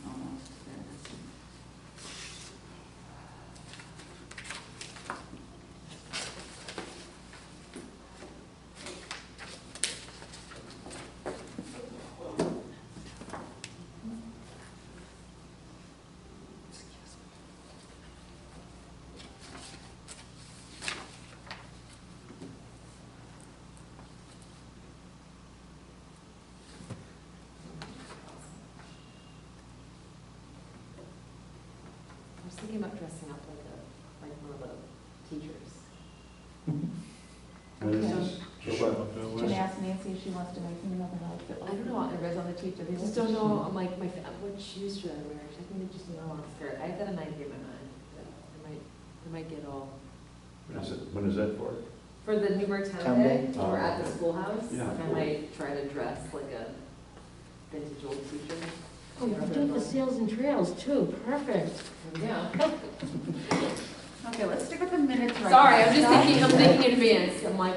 S1: Almost. There it is.
S7: I was thinking about dressing up like one of the teachers.
S6: And this is-
S2: Just
S6: so
S2: show
S6: what?
S2: up that
S1: Can
S2: way.
S1: I ask Nancy if she wants to make me another outfit?
S7: I don't know.
S1: There is on the teacher.
S7: I just don't know, I'm like, what shoes should I wear? I think just a long skirt. I've got an idea in my mind, but I might get all.
S6: When is that for?
S7: For the Newburgh Town
S8: Town
S7: Day,
S8: Day?
S7: we're at the
S6: Oh.
S7: schoolhouse,
S6: Yeah.
S7: and I might try to dress like a vintage old teacher.
S9: Oh, you do the Sails and Trails too, perfect.
S7: Yeah.
S1: Okay, let's stick with the minutes right
S7: Sorry,
S1: now.
S7: I'm thinking in advance. I'm like,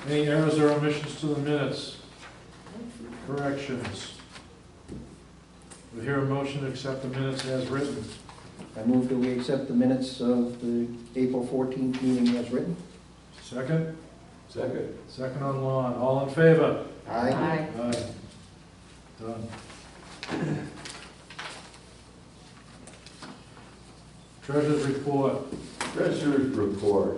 S2: Any errors or omissions to the minutes? Corrections? We hear a motion to accept the minutes as written.
S8: I move that we accept the minutes of the April 14th meeting as written.
S2: Second?
S6: Second.
S2: Second on lawn. All in favor?
S8: Aye.
S1: Aye.
S2: Aye. Done. Treasurer's report.
S6: Treasurer's report.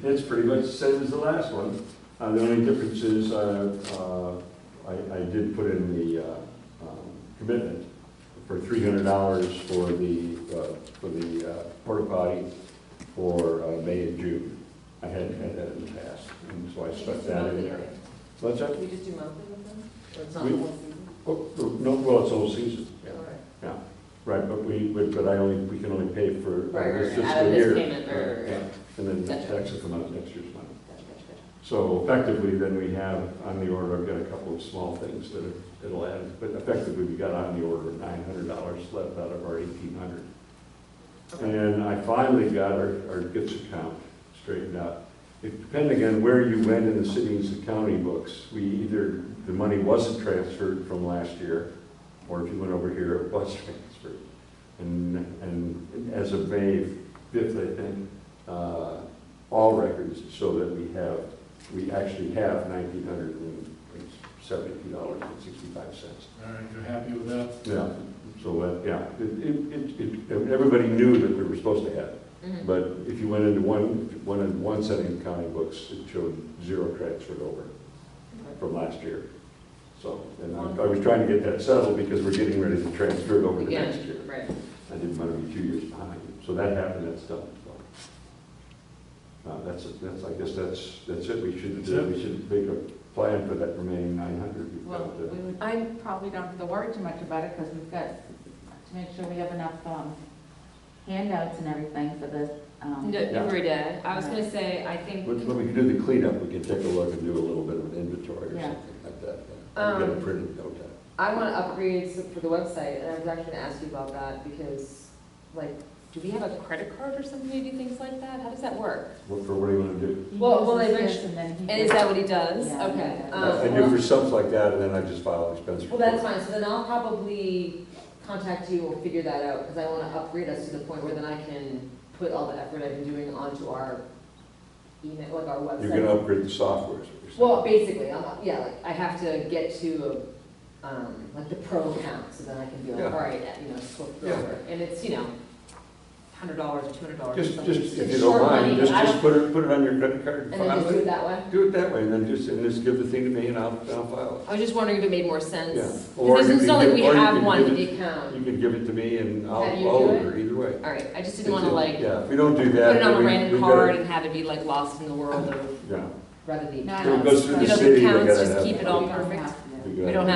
S6: It's pretty much the same as the last one. The only difference is I did put in the commitment for $300 for the porta potty for May and June. I hadn't had that in the past, and so I stuck that in there. What's that?
S7: we just do monthly with them? Or it's not
S6: We-
S7: the whole season?
S6: Oh, no, well, it's all season, yeah.
S7: All right.
S6: Yeah, right, but we can only pay for
S7: Right,
S6: this
S7: right, out
S6: fiscal
S7: of
S6: year.
S7: this payment, right.
S6: Yeah, and then the
S7: Gotcha.
S6: tax will come out next year's money.
S7: Gotcha, gotcha, gotcha.
S6: So effectively, then we have on the order, I've got a couple of small things that'll add, but effectively, we got on the order of $900 left out of our 1,800. And I finally got our gifts account straightened out. Depending on where you went in the city's accounting books, either the money wasn't transferred from last year, or if you went over here, it was transferred. And as of May 5th, I think, all records show that we actually have $1,972.65.
S2: All right, you're happy with that?
S6: Yeah, so, everybody knew that we were supposed to have it.
S7: Mhm.
S6: But if you went into one setting of accounting books, it showed zero transferred over from last year. So, and I was trying to get that settled because we're getting ready to transfer it over to
S7: Again,
S6: next year.
S7: right.
S6: I didn't want to be 2 years behind. So that happened, that's done. So, I guess that's it. We should make a plan for that remaining 900. We've
S1: Well,
S6: got to-
S1: we would, I probably don't have to worry too much about it, because we've got to make sure we have enough handouts and everything for this.
S7: Newbury Day. I was gonna say, I think,
S6: When we can do the cleanup, we can take a look and do a little bit of an inventory or
S1: Yeah.
S6: something like that. Yeah. Get it printed, no time.
S7: I want to upgrade for the website, and I was actually gonna ask you about that, because, like, do we have a credit card or something to do things like that? How does that work?
S6: What do you want to do?
S1: He
S7: Well,
S1: uses
S7: they
S1: this
S7: mentioned-
S1: and then he
S7: And is
S1: gets-
S7: that what he does?
S1: Yeah,
S7: Okay.
S1: he does.
S6: I do for something like that, and then I just file an expense
S7: Well,
S6: report.
S7: that's fine, so then I'll probably contact you or figure that out, because I want to upgrade us to the point where then I can put all the effort I've been doing onto our email, like our website.
S6: You're gonna upgrade the software, is what you're saying.
S7: Well, basically, yeah, like, I have to get to, like, the pro account, so then I can be like,
S6: Yeah.
S7: all right, flip
S6: Yeah.
S7: over. And it's, $100 or $200.
S6: Just,
S7: something.
S6: if you
S7: It's
S6: don't
S7: short money,
S6: mind,
S7: but I
S6: just
S7: don't-
S6: put it on your credit card and
S7: And then
S6: file
S7: just do it
S6: it.
S7: that way?
S6: Do it that way, and then just give the thing to me, and I'll file
S7: I was just wondering if it made more sense.
S6: Yeah.
S7: Because
S6: you
S7: it's
S6: can
S7: not like
S6: give-
S7: we
S6: or you
S7: have
S6: can
S7: one
S6: give
S7: in
S6: it-
S7: the
S6: it.
S7: account.
S6: You can give it to me, and I'll
S7: Have you
S6: I'll
S7: do
S6: order either way.
S7: All right, I just didn't want to like
S6: Yeah, if we don't do
S7: put
S6: that.
S7: it on
S6: then
S7: a
S6: we
S7: random
S6: gotta-
S7: card and have it be like lost in the world of
S6: Yeah.
S7: rather the
S1: No,
S6: So
S7: accounts.
S6: it goes through the
S7: You know,
S6: city,
S7: the
S6: they
S7: accounts,
S6: gotta
S7: just
S6: have
S7: keep it
S6: it.
S7: all
S1: We don't
S7: perfect.
S1: have to.
S6: You
S7: We
S6: gotta
S7: don't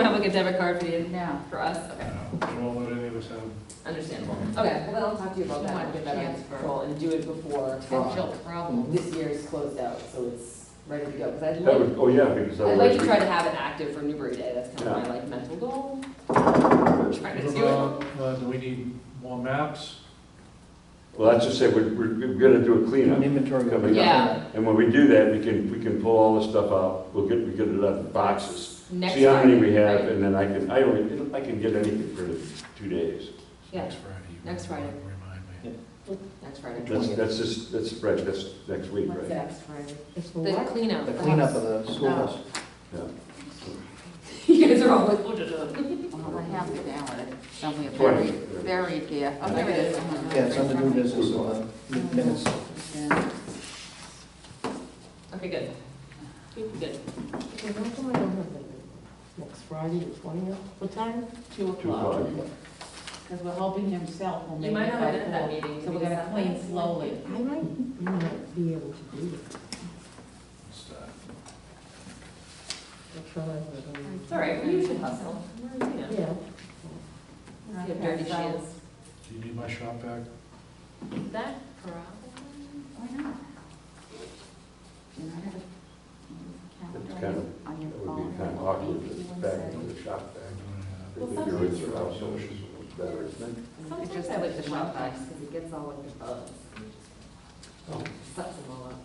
S7: have like a debit card
S1: No.
S7: for us. Okay,
S2: We won't let any of us have.
S7: understandable. Okay, well then I'll talk to you about
S1: Too
S7: that,
S1: much
S7: and get that under
S1: transfer.
S7: control and do it before
S1: Potential problem.
S7: this year is closed out, so it's ready to go. Because
S6: That would, oh, yeah, because
S7: I'd like
S6: otherwise
S7: to try to have it active for Newbury Day. That's kind of
S6: Yeah.
S7: my like mental goal. Trying to do it.
S2: Do we need more maps?
S6: Well, let's just say we're gonna do a
S8: An
S6: cleanup
S8: inventory.
S6: coming up.
S7: Yeah.
S6: And when we do that, we can pull all this stuff out, we get it out of the boxes.
S7: Next
S6: See how many
S7: Friday,
S6: we have,
S7: right?
S6: and then I can get anything for the 2 days.
S7: Yeah,
S2: Next Friday.
S7: Next Friday.
S2: Remind me.
S7: next Friday.
S6: That's next week,
S1: What's
S6: right?
S1: next Friday?
S9: It's the
S7: The
S9: what?
S7: cleanup.
S8: The
S7: of
S8: cleanup
S7: house.
S8: of the schoolhouse.
S6: Yeah.
S7: You guys are all like, oh,
S1: Well, I have the ballot, it's only a
S6: 20.
S1: buried here. Oh, there it is.
S8: Yeah, it's under new business, minutes.
S1: Yeah.
S7: Okay, good. Good.
S9: Okay, how come I don't have that? Next Friday, the 20th? What time?
S1: 2 o'clock.
S6: 2 o'clock.
S1: Because we're hoping himself will
S7: You
S1: make
S7: might
S1: it
S7: not
S1: by
S7: have been at that
S1: 4.
S7: meeting.
S1: So we're gonna clean slowly.
S9: I might not be able to do it.
S2: What's that?
S9: I'll try, but,
S7: It's all right, we usually hustle. Yeah.
S9: Yeah.
S7: See how dirty she is.
S2: Do you need my shop vac?
S7: That problem?
S1: Why not? Do you not have a
S6: It's
S1: calendar
S6: kind of,
S1: on your
S6: it would
S1: phone?
S6: be kind of
S1: What
S6: awkward
S1: week
S6: to
S1: you
S6: back
S1: wanna
S6: into
S1: say?
S6: the shop back.
S7: Well,
S6: If you're
S7: sometimes-
S6: with your house, so it's better, isn't it?
S7: Sometimes I like the shop vacs because it gets all like the bugs.
S6: Oh.
S7: Sucks them all up.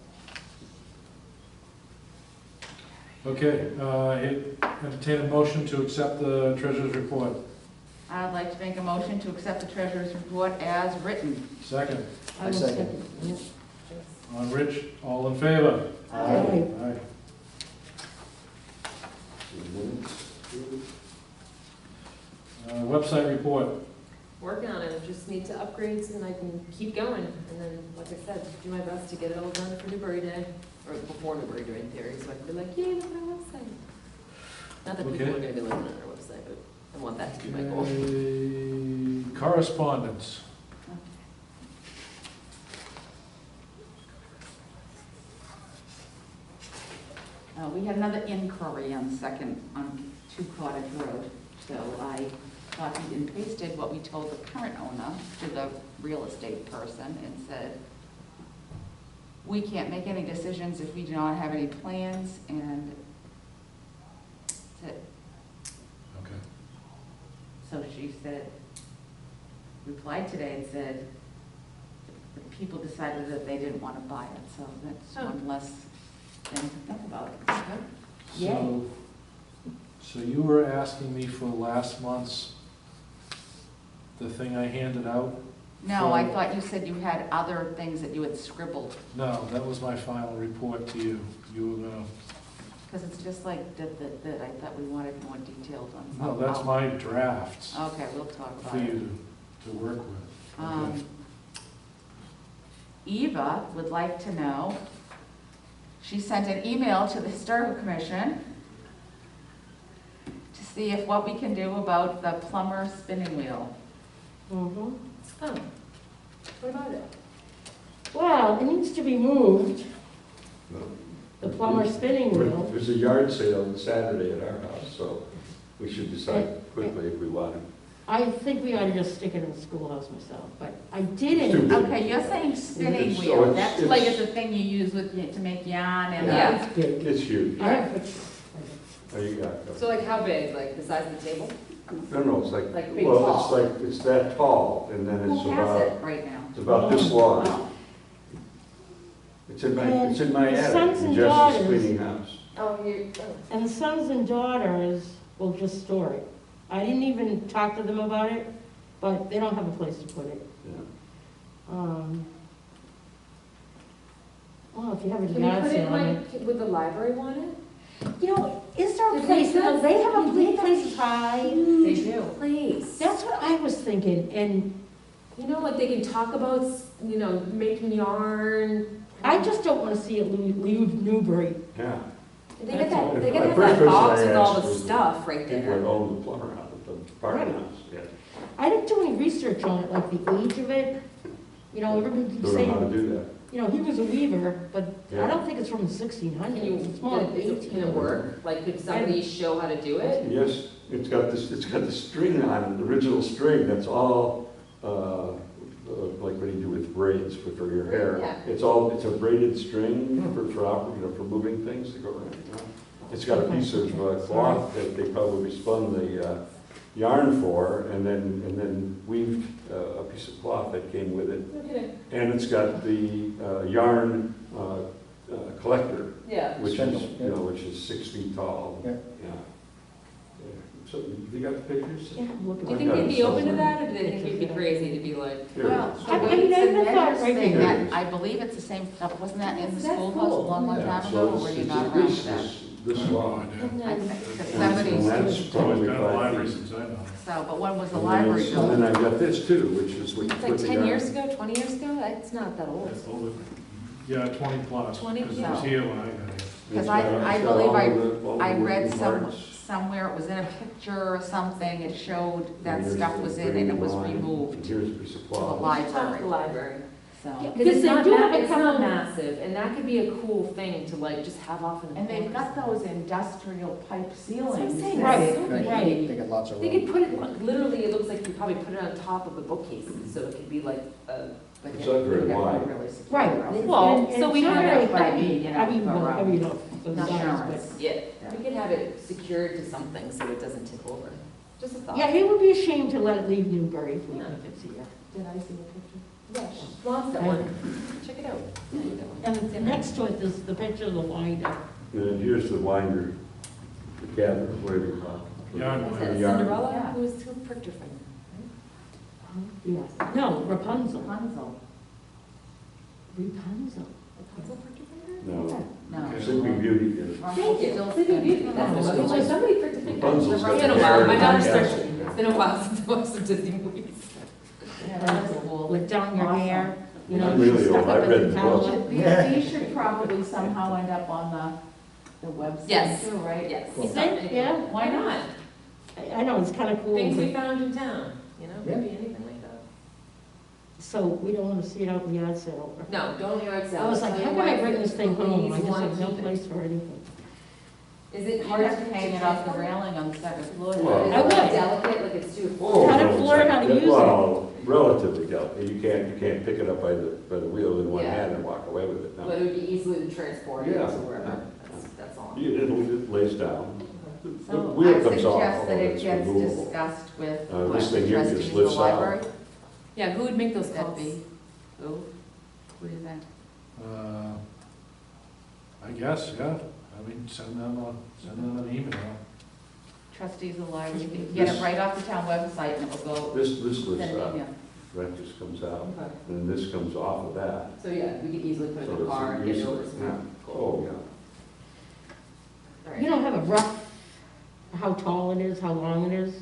S2: Okay, entertain a motion to accept the treasurer's report.
S1: I'd like to make a motion to accept the treasurer's report as written.
S2: Second,
S9: I
S8: I
S9: will
S8: second.
S9: Yeah.
S2: on Rich, all in favor?
S8: Aye.
S2: Aye. Website report.
S7: Working on it, I just need to upgrade so then I can keep going. And then, like I said, do my best to get it all done for Newbury Day, or before Newbury Day in theory, so I can be like, yay, look at our website. Not that people
S2: Okay.
S7: are gonna be looking at our website, but I want that to be my goal.
S2: Okay, correspondence.
S1: We had another inquiry on 2 Cottage Road, so I copied and pasted what we told the current owner to the real estate person and said, we can't make any decisions if we do not have any plans, and that's it.
S2: Okay.
S1: So she said, replied today and said, the people decided that they didn't want to buy it, so that's
S7: Oh.
S1: one less thing to think about. Yay.
S2: So you were asking me for last month's, the thing I handed out?
S1: No, I thought you said you had other things that you had scribbled,
S2: No, that was my final report to you. You were gonna,
S1: because it's just like that, I thought we wanted more details on
S2: no,
S1: something.
S2: that's my drafts
S1: Okay, we'll talk
S2: for
S1: about it.
S2: you to work with. Okay.
S1: Eva would like to know, she sent an email to the Historical Commission to see if what we can do about the plumber spinning wheel.
S9: Mm-hmm.
S7: Oh, what about it?
S9: Well, it needs to be moved,
S6: No.
S9: the plumber spinning wheel.
S6: There's a yard sale on Saturday at our house, so we should decide quickly if we want it.
S9: I think we ought to just stick it in the schoolhouse myself, but I
S6: It's
S9: didn't.
S6: too big.
S1: Okay, you're saying spinning
S6: So
S1: wheel,
S6: it's-
S1: that's
S6: it's-
S1: like it's a thing you use to make yarn and.
S7: Yeah.
S9: It's big.
S6: It's huge.
S9: I have pictures.
S6: Oh, you got it.
S7: So like how big, like the size of the table?
S6: No, it's like,
S7: Like big
S6: well,
S7: tall.
S6: it's like, it's that tall, and then it's
S1: Who has
S6: about,
S1: it right now?
S6: it's about this long.
S1: Oh,
S6: It's in my
S9: And
S6: attic,
S9: sons
S6: in
S9: and
S6: Jess's
S9: daughters.
S6: cleaning house.
S7: Oh, you, oh.
S9: And sons and daughters will just store it. I didn't even talk to them about it, but they don't have a place to put it.
S6: Yeah.
S9: Well, if you have a
S7: Can you
S9: yard
S7: put it
S9: sale, I mean,
S7: like, would the library want it?
S9: you know, is there a
S7: Did
S9: place,
S7: they have-
S9: they have a
S7: did they have
S9: place high?
S7: They do. Place.
S9: That's what I was thinking, and
S7: You know, like they can talk about, you know, making yarn.
S9: I just don't wanna see it leave Newbury.
S6: Yeah.
S7: They get that,
S6: The
S7: they gotta have
S6: first
S7: that
S6: person
S7: box
S6: I
S7: with all
S6: asked
S7: the
S6: was
S7: stuff right
S6: People that
S7: there.
S6: own the plumber house, the parking
S9: Right.
S6: house, yeah.
S9: I didn't do any research on it, like the age of it. You know, everybody keeps
S6: Don't know how to
S9: saying,
S6: do that.
S9: you know, he was a weaver, but I
S6: Yeah.
S9: don't think it's from the
S7: Can
S9: 1600s.
S7: you,
S9: It's more like
S7: can it
S9: 1800s.
S7: work? Like, could somebody show how to do it?
S6: Yes, it's got the string on it, the original string, that's all, like what you do with braids for your hair.
S7: Yeah.
S6: It's a braided string for moving things to go around. You know? It's got a piece of cloth that they probably spun the yarn for, and then weaved a piece of cloth that came with it.
S7: Okay.
S6: And it's got the yarn collector,
S7: Yeah.
S6: which is,
S8: Spindle, yeah.
S6: which is 6 feet tall.
S8: Yeah.
S6: Yeah. So, you got the pictures?
S9: Yeah, look
S7: Do you
S9: at
S7: think
S6: got
S7: they'd
S6: it
S7: be open to
S6: somewhere.
S7: that, or do they think it'd be crazy to be like?
S6: Here it
S1: Well,
S6: is.
S1: the
S9: I mean,
S1: weights
S9: I
S1: and
S9: even thought
S1: measures
S9: right
S1: thing,
S6: here.
S1: that, I believe it's the same, wasn't that in the
S7: That's
S1: schoolhouse a
S7: cool.
S1: long
S6: Yeah,
S1: time
S6: so
S1: ago, or were you
S6: it's
S1: not
S6: at
S1: around
S6: least
S1: for that?
S6: this long.
S1: I think,
S6: And
S1: somebody's,
S6: that's probably
S2: Been a
S6: 5
S2: library
S6: feet.
S2: since I know.
S1: so, but when was the
S6: And then
S1: library
S6: it's-
S1: built?
S6: And then I've got this too, which is what you
S7: It's
S6: put
S7: like
S6: the
S7: 10
S6: yarn.
S7: years ago, 20 years ago? That's not that old.
S2: That's older. Yeah, 20 plus.
S7: 20
S2: Because it was
S1: plus.
S2: here when I got here.
S1: Because
S6: It's got-
S1: I
S6: it's got
S1: believe
S6: all the
S1: I read
S6: working parts.
S1: somewhere, it was in a picture or something, it showed that
S6: And here's
S1: stuff
S6: the
S1: was in and it was
S6: green line,
S1: removed
S6: and here's a piece of
S1: to the
S6: cloth.
S7: We should talk to
S1: library,
S7: the library.
S1: so.
S9: Yeah.
S7: Because it's
S9: they
S7: not,
S9: do have a
S7: it's not
S9: couple-
S7: massive, and that could be a cool thing to like just have off in the
S1: And they've got
S7: corner.
S1: those industrial pipe
S7: That's what I'm
S1: ceilings.
S7: saying,
S1: that-
S9: Right,
S7: so
S8: Right,
S7: pretty.
S8: they got lots of
S7: They
S8: room.
S7: could put it, literally, it looks like you probably put it on top of the bookcases, so it could be like a.
S1: But
S6: It's
S1: yeah,
S6: not very
S1: you get
S6: wide.
S1: really secure
S9: Right.
S1: around it.
S7: Well, so we
S9: it's
S7: don't
S9: not
S7: have
S9: very
S1: what I
S9: heavy.
S1: mean, you know,
S9: I mean, well,
S1: around.
S9: I mean, for the size,
S1: Insurance.
S9: but.
S7: Yeah, we could have it secured to something so it doesn't tip over. Just a thought.
S9: Yeah, it would be a shame to let it leave Newbury if we if it's here.
S1: Did I see the picture?
S7: Yeah, she wants that one. Check it out. Yeah, you got one.
S9: And next to it is the picture of the winder.
S6: And then here's the winder, the gather, whatever you call it.
S2: Yarn
S7: Is
S2: winder.
S7: that
S6: Yarn.
S7: Cinderella?
S1: Yeah.
S7: Who pricked her finger?
S9: Yes. No, Rapunzel.
S1: Rapunzel.
S9: Rapunzel.
S7: Rapunzel pricked her finger?
S6: No,
S1: No.
S2: Okay.
S6: Sleeping Beauty is.
S7: Thank you.
S1: Still
S7: Sleeping Beauty. That's
S9: Oh,
S7: what
S9: okay.
S7: it was. Somebody pricked her finger.
S6: Rapunzel's got
S7: It's been a
S6: the
S7: while.
S6: hair
S7: My
S6: and
S7: daughter's
S6: the
S7: 13. It's been a while since I watched some Disney movies.
S1: Yeah, that is cool.
S9: With down your
S1: Awesome.
S9: hair, you know,
S6: I'm really
S9: she's stuck
S6: old.
S9: up
S6: I've
S9: in
S6: read
S9: the
S6: the
S9: tower.
S6: book.
S1: These should probably somehow end up on the website
S7: Yes.
S1: too, right?
S7: Yes.
S9: You think? Yeah.
S7: Why not?
S9: I know, it's kind of cool.
S7: Things we
S9: but-
S7: found in town, you know,
S8: Yeah.
S7: could be anything like that.
S9: So we don't want to see it out in the yard sale.
S7: No, don't yard sale.
S9: I was like,
S7: Tell
S9: how
S7: your
S9: can I
S7: wife
S9: bring
S7: that
S9: this thing
S7: please
S9: home? I just
S7: wanna
S9: have no
S7: keep it.
S9: place for anything.
S7: Is it
S1: You
S7: hard
S1: have to hang it off the
S7: transport?
S1: railing on the second floor.
S6: Well-
S7: Is
S9: I
S7: it
S9: would.
S7: like delicate, like it's too?
S6: Oh,
S9: How to
S6: no, it's
S9: learn how to use it.
S6: Well, relatively delicate. You can't pick it up by the wheel in one
S7: Yeah.
S6: hand and walk away with it.
S7: But
S6: No.
S7: it would be easily transported to
S6: Yeah.
S7: wherever, that's all.
S6: It lays down. The
S1: So
S6: wheel
S1: I
S6: comes off,
S1: suggest that
S6: although
S1: it
S6: it's
S1: gets
S6: removable.
S1: discussed with
S6: This
S1: what,
S6: thing
S1: the
S6: here just
S1: trustees of the
S6: lifts out.
S1: library.
S7: Yeah, who would make those
S1: That'd
S7: calls?
S1: be, who? Who do you think?
S2: I guess, yeah. I mean, send them an email.
S1: Trustees of the library, you can get it right off the town website and it will go,
S6: This
S1: send
S6: lifts
S1: an
S6: out,
S1: email.
S6: that just comes out,
S7: Okay.
S6: and this comes off of that.
S7: So yeah, we could easily put it
S6: So
S7: in the
S6: it's
S7: car and get it
S6: easy-
S7: over somewhere.
S6: yeah.
S7: Cool.
S6: Oh, yeah.
S7: All right.
S9: You don't have a rough, how tall it is, how long it is?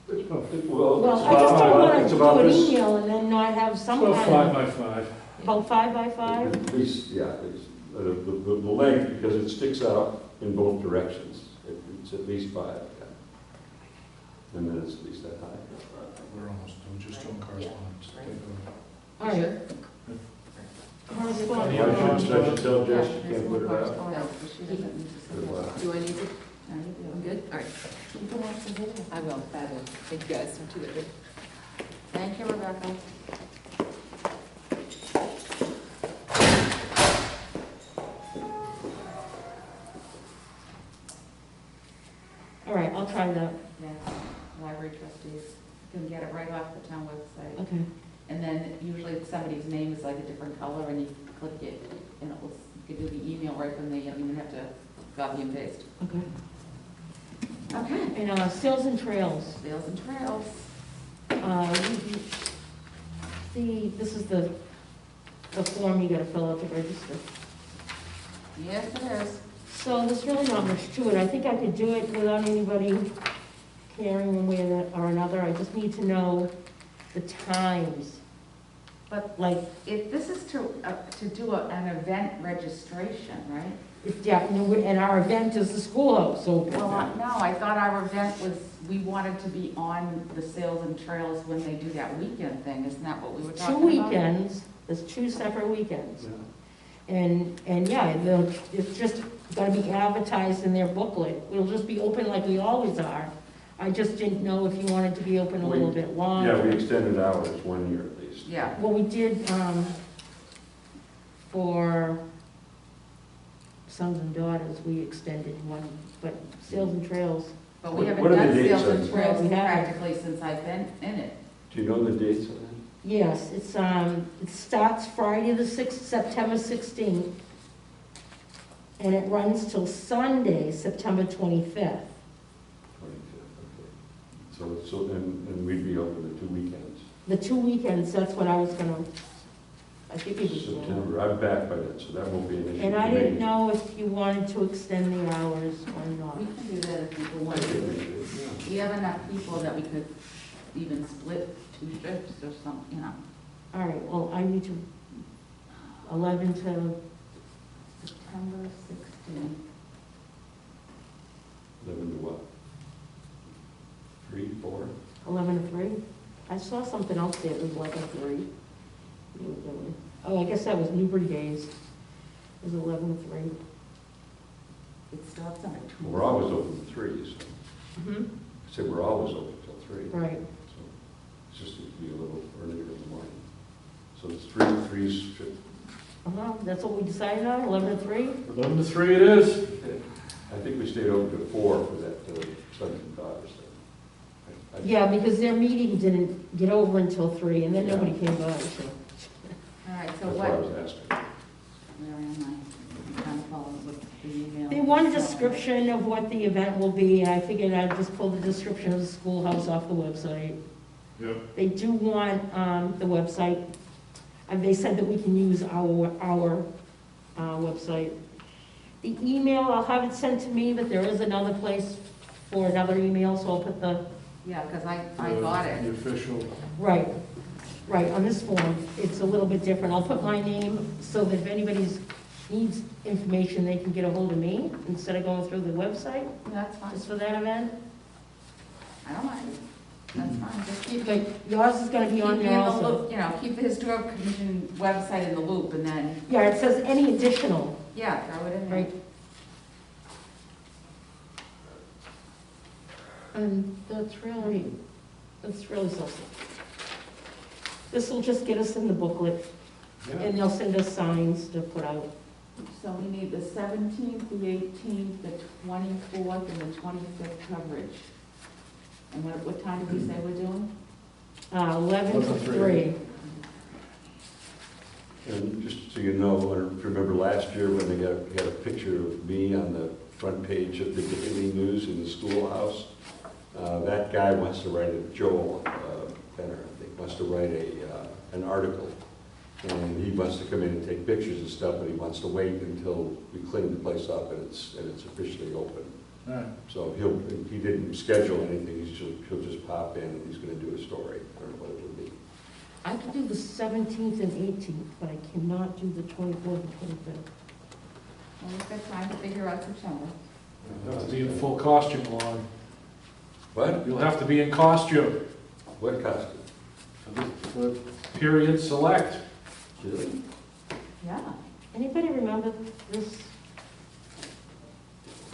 S6: Well,
S9: Well,
S6: it's
S9: I just don't want
S6: it's
S9: to
S6: about
S9: do an
S6: this.
S9: email and then not have
S2: It's
S9: some
S2: about
S9: kind
S2: 5
S9: of,
S2: by 5.
S9: about 5 by 5?
S6: At least, yeah, it's, the length, because it sticks out in both directions. It's at least 5, yeah. And then it's at least that high.
S2: We're almost done, just doing correspondence.
S7: Right.
S2: Take over.
S9: All right.
S6: I
S9: Correspondence.
S6: should tell Jess
S1: Yeah,
S6: you
S1: there's
S6: can't
S1: more
S6: put it out.
S1: correspondence, but she doesn't need to send
S6: Good
S1: that.
S6: luck.
S7: Do I need to?
S1: No, you do.
S7: I'm good? All right.
S1: You can watch the video.
S7: I will, fabulous. Thank you guys, I'm too late.
S1: Thank you, Rebecca.
S9: All right, I'll try that.
S1: Yeah, library trustees, you can get it right off the town website.
S9: Okay.
S1: And then usually somebody's name is like a different color and you click it and it will, you can do the email right from there, you don't even have to copy and paste.
S9: Okay.
S1: Okay.
S9: And sales and trails.
S1: Sales and trails.
S9: This is the form you gotta fill out to register.
S1: Yes, it is.
S9: So there's really not much to it. I think I could do it without anybody caring one way or another. I just need to know the times.
S1: But
S9: Like,
S1: if this is to do an event registration, right?
S9: yeah, and our event is the schoolhouse, so.
S1: Well, no, I thought our event was, we wanted to be on the sales and trails when they do that weekend thing. Isn't that what we were talking
S9: Two
S1: about?
S9: weekends, there's 2 separate weekends.
S6: Yeah.
S9: And yeah, it's just gotta be advertised in their booklet. We'll just be open like we always are. I just didn't know if you wanted to be open a little bit longer.
S6: Yeah, we extended hours 1 year at least.
S1: Yeah.
S9: Well, we did, for sons and daughters, we extended one, but sales and trails,
S1: But we haven't
S6: What are the
S1: done
S6: dates
S1: sales
S6: on
S1: and
S6: this?
S1: trails
S9: We haven't.
S1: practically since I've been in it.
S6: Do you know the dates on that?
S9: Yes, it starts Friday the 6th, September 16th, and it runs till Sunday, September 25th.
S6: 25th, okay. So, and we'd be open the 2 weekends.
S9: The 2 weekends, that's what I was gonna, I think it was.
S6: September, I'm back by then, so that won't be an issue.
S9: And I
S6: for me.
S9: didn't know if you wanted to extend the hours or not.
S1: We can do that if people
S6: I
S1: want to.
S6: think we should,
S1: We have enough people that we could even split 2 shifts or something, you know.
S9: All right, well, I need to, 11 to,
S1: September 16th.
S6: 11 to what? 3, 4?
S9: 11 to 3. I saw something else there, it was 11 to 3. Oh, I guess that was Newbury Days. It was 11 to 3.
S1: It starts on a Tuesday.
S6: We're always open to 3, so.
S9: Mm-hmm.
S6: I say we're always open till 3.
S9: Right.
S6: So it's just to be a little earlier in the morning. So it's 3's.
S9: That's what we decided on, 11 to 3?
S2: 11 to 3 it is.
S6: I think we stayed open to 4 for that sons and daughters thing.
S9: Yeah, because their meeting didn't get over until 3, and then
S6: Yeah.
S9: nobody came by, so.
S1: All right, so
S6: That's why I
S1: what,
S6: was asking.
S1: where am I? I'm trying to follow with the email.
S9: They want a description of what the event will be. I figured I'd just pull the description of the schoolhouse off the website.
S2: Yep.
S9: They do want the website, and they said that we can use our website. The email, I'll have it sent to me, but there is another place for another email, so I'll put the,
S1: Yeah, because I got
S2: The
S1: it.
S2: official.
S9: right, on this form. It's a little bit different. I'll put my name so that if anybody needs information, they can get a hold of me instead of going through the website,
S1: That's fine.
S9: just for that event.
S1: I don't mind. That's fine. Just keep
S9: Okay, yours is gonna be
S1: keep
S9: on
S1: me
S9: there
S1: in the
S9: also.
S1: loop, you know, keep the historical commission website in the loop and then,
S9: Yeah, it says any additional,
S1: yeah, throw it in there.
S9: right? And that's really something. This will just get us in the booklet, and they'll send us signs to put out.
S1: So we need the 17th, the 18th, the 24th, and the 25th coverage. And what time did we say we're doing?
S9: 11 to 3.
S6: And just so you know, I don't know if you remember last year when they got a picture of me on the front page of the Daily News in the schoolhouse. That guy wants to write Joel Benner, I think, wants to write an article. And he wants to come in and take pictures and stuff, but he wants to wait until we clean the place up and it's officially open.
S2: All right.
S6: So he didn't schedule anything, he'll just pop in and he's gonna do a story, I don't know what it would be.
S9: I can do the 17th and 18th, but I cannot do the 24th and 25th.
S1: Well, we've got time to figure out September.
S2: You'll have to be in full costume along.
S6: What?
S2: You'll have to be in costume
S6: What costume?
S2: for period select.
S6: Really?
S1: Yeah.
S9: Anybody remember this?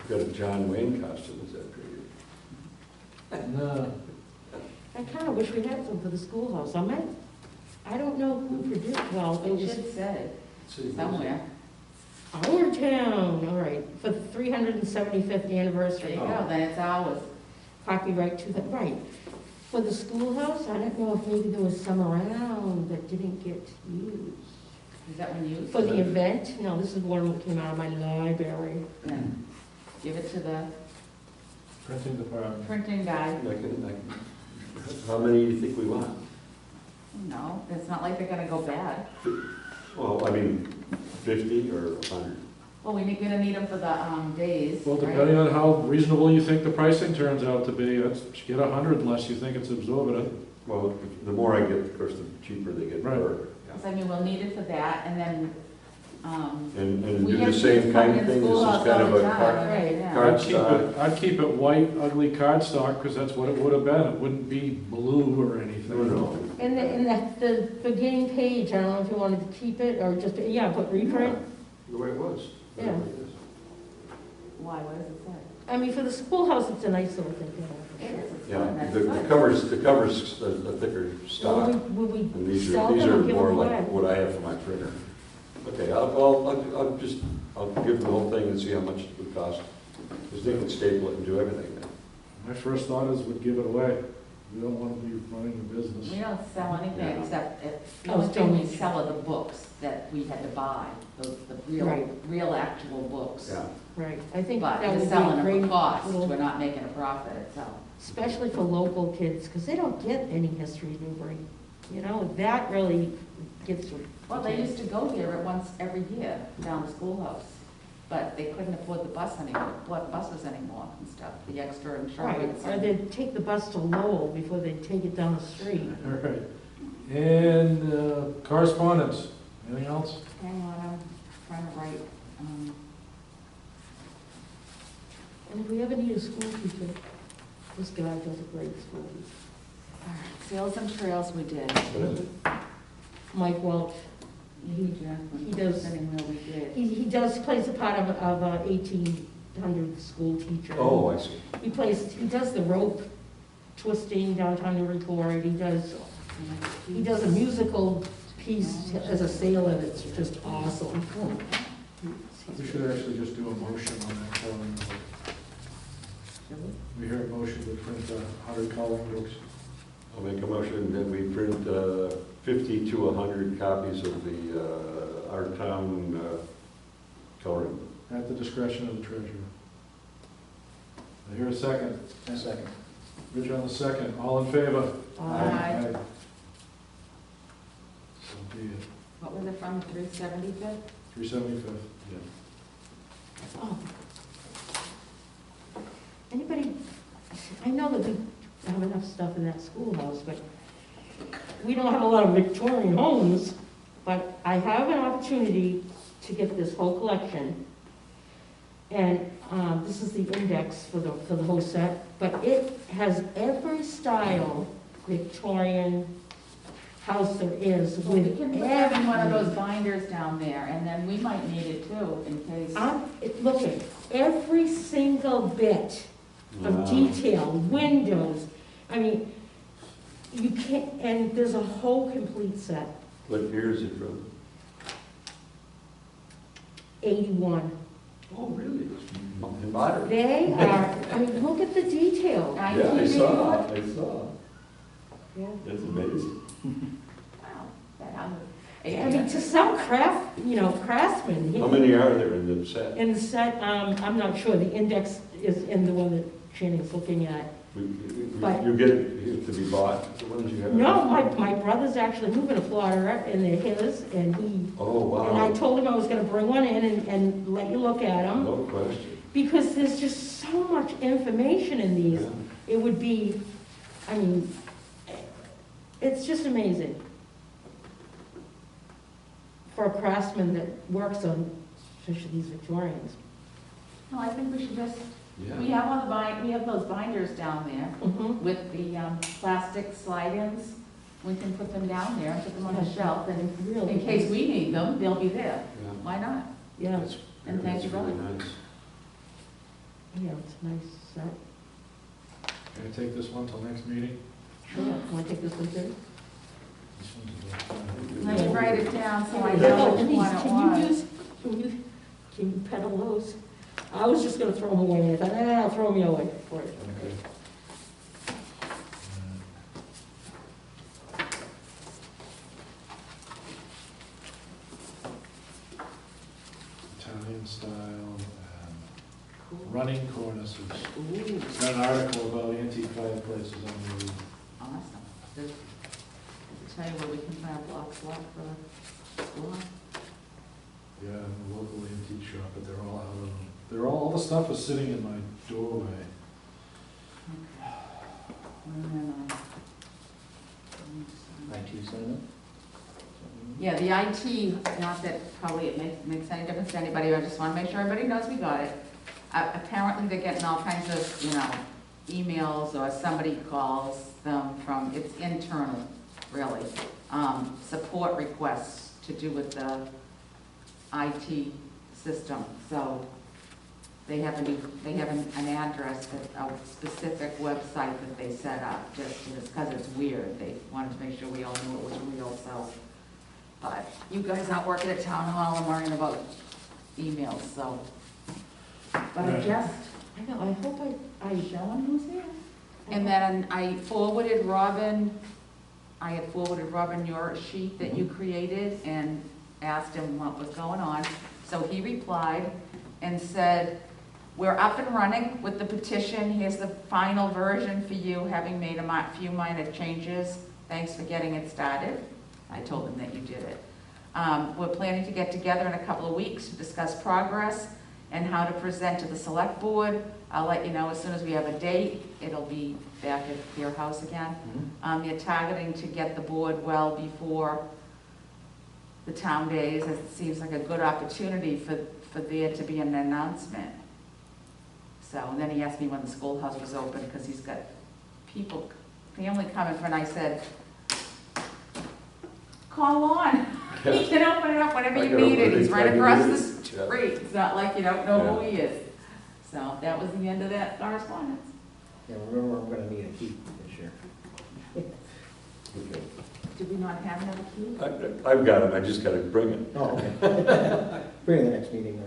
S6: Got a John Wayne costume, is that pretty?
S2: No.
S9: I kind of wish we had some for the schoolhouse. I don't know who produced, well, it
S1: It
S9: was
S1: should say somewhere.
S9: our town, all right, for the 375th
S1: There you
S9: anniversary.
S1: go, then it's ours.
S9: Copyright to the, right. For the schoolhouse, I don't know if maybe there was some around that didn't get used.
S1: Is that when you?
S9: For the event, no, this is one that came out of my library.
S1: Then give it to the
S2: Printing department.
S1: printing guy.
S6: How many do you think we want?
S1: No, it's not like they're gonna go bad.
S6: Well, I mean, 50 or 100?
S1: Well, we're gonna need them for the days,
S2: Well,
S1: right?
S2: depending on how reasonable you think the pricing turns out to be, let's get 100 unless you think it's exorbitant.
S6: Well, the more I get, of course, the cheaper they get
S2: Right.
S6: per.
S1: Because I mean, we'll need it for that, and then,
S6: And
S1: we
S6: do
S1: have
S6: the same
S1: kids
S6: kind
S1: coming
S6: of
S1: in
S6: thing, this is
S1: schoolhouse
S6: kind
S1: all
S6: of
S1: the
S6: a
S1: time,
S6: card.
S1: right, yeah.
S6: Card.
S2: I'd keep it white, ugly cardstock, because that's what it would have been. It wouldn't be blue or anything.
S6: No.
S9: And the beginning page, I don't know if you wanted to keep it or just, yeah, put reprint.
S6: The way it was.
S9: Yeah.
S1: Why, what does it say?
S9: I mean, for the schoolhouse, it's a nice little thing, you know.
S1: It is, it's
S6: Yeah,
S1: fun, that's
S6: the
S1: fun.
S6: cover's a thicker stock,
S9: Would we
S6: and these
S9: sell
S6: are
S9: them or give
S6: more
S9: them
S6: like
S9: away?
S6: what I have for my printer. Okay, I'll give them the whole thing and see how much it would cost, because they can staple it and do everything then.
S2: My first thought is we'd give it away. We don't want to be running the
S1: We
S2: business.
S1: don't sell anything
S6: Yeah.
S1: except, the
S9: Oh,
S1: only thing we
S9: donation.
S1: sell are the books that we had to buy, the
S9: Right.
S1: real actual books.
S6: Yeah.
S9: Right, I think
S1: But
S9: that
S1: we're
S9: would be a
S1: selling them
S9: great
S1: for cost,
S9: little,
S1: we're not making a profit, so.
S9: especially for local kids, because they don't get any history in Newbury. You know, that really gets them.
S1: Well, they used to go here at once every year down the schoolhouse, but they couldn't afford the buses anymore and stuff, the extra
S9: Right,
S1: insurance.
S9: or they'd take the bus to Lowell before they'd take it down the street.
S2: All right. And correspondence, anything else?
S1: Hang on, I'm trying to write,
S9: And if we ever need a school teacher, this guy does a great school teacher.
S1: all right, sales and trails we did.
S9: Mike Welch,
S1: He
S9: does-
S1: Sitting where we did.
S9: he does, plays the part of a 1800 school teacher.
S6: Oh, I see.
S9: He does the rope twisting downtown Newburyport, he does a musical piece as a sailor that's just awesome.
S2: We should actually just do a motion on that coloring book. We hear a motion to print 100 coloring books.
S6: I'll make a motion that we print 50 to 100 copies of the our town coloring book.
S2: At the discretion of the treasurer. I hear a second.
S8: Second.
S2: Rich on the second. All in favor?
S1: Aye.
S2: So be it.
S1: What was it from, 375th?
S2: 375th.
S9: Oh. Anybody, I know that we have enough stuff in that schoolhouse, but we don't have a lot of Victorian homes, but I have an opportunity to get this whole collection. And this is the index for the whole set, but it has every style Victorian house there is
S1: Well, we
S9: with
S1: can put that in one of
S9: every-
S1: those binders down there, and then we might need it too, in case.
S9: Look at every single bit
S6: Wow.
S9: of detail, windows. I mean, you can't, and there's a whole complete set,
S6: What year is it from?
S9: 81.
S6: Oh, really? In modern?
S9: They are, I mean, look at the detail.
S6: Yeah, I saw.
S9: Yeah.
S6: That's amazing.
S1: Wow, that how-
S9: I mean, to some craftsmen.
S6: How many are there in the set?
S9: In the set, I'm not sure, the index is in the one that Shannon's looking at. But-
S6: You get it to be bought, the ones you have?
S9: No, my brother's actually moving to Florida, and they're his, and
S6: Oh,
S9: and I
S6: wow.
S9: told him I was gonna bring one in and let you look at them,
S6: No question.
S9: because there's just so much information in these.
S6: Yeah.
S9: It would be, I mean, it's just amazing. For a craftsman that works on, especially these Victorians.
S1: No, I think we should just,
S6: Yeah.
S1: we have those binders down there
S9: Mhm.
S1: with the plastic slide-ins. We can put them down there and put them on the
S9: Yeah.
S1: shelf, and
S9: Really
S1: in case
S9: nice.
S1: we need them, they'll be there.
S6: Yeah.
S1: Why not?
S9: Yeah,
S6: That's-
S1: And thank you
S6: that's really
S1: very
S6: nice.
S9: yeah, it's a nice set.
S2: Can I take this one till next meeting?
S9: Sure, can I take this one too?
S2: This one's
S1: Let me write it down so I
S9: Oh,
S1: know
S9: and
S1: which
S9: these,
S1: one it was.
S9: can you peddle those? I was just gonna throw them away, I thought, I'll throw them away for it.
S2: Okay. Italian style and running cornices.
S1: Ooh,
S2: Got an article about antique fireplaces on the,
S1: awesome. Does it tell you where we can find a block slot for the school?
S2: yeah, the local antique shop, but they're all out of, all the stuff is sitting in my doorway.
S1: Where am I?
S8: IT Senate?
S1: Yeah, the IT, not that probably it makes any difference to anybody, I just want to make sure everybody knows we got it. Apparently they're getting all kinds of, emails, or somebody calls them from, it's internal, really, support requests to do with the IT system. So they have an address, a specific website that they set up, just because it's weird. They wanted to make sure we all knew it was real, so. But you guys aren't working at town hall and worrying about emails, so. But I
S2: Right.
S1: just,
S9: I know, I hope
S1: show them who's here. And then I had forwarded Robin your sheet that you created and asked him what was going on. So he replied and said, "We're up and running with the petition. Here's the final version for you, having made a few minor changes. Thanks for getting it started." I told him that you did it. We're planning to get together in a couple of weeks to discuss progress and how to present to the select board. I'll let you know as soon as we have a date. It'll be back at your house again. You're targeting to get the board well before the town days. It seems like a good opportunity for there to be an announcement. So, and then he asked me when the schoolhouse was open, because he's got family coming for, and I said, call on. He can open it up whenever you need it. He's right across the street. It's not like you don't know who he is. So that was the end of that correspondence.
S8: Yeah, remember, I'm gonna need a key this year.
S6: Okay.
S1: Did we not have another key?
S6: I've got it, I just gotta bring it.
S8: Oh, okay. Bring it the next meeting,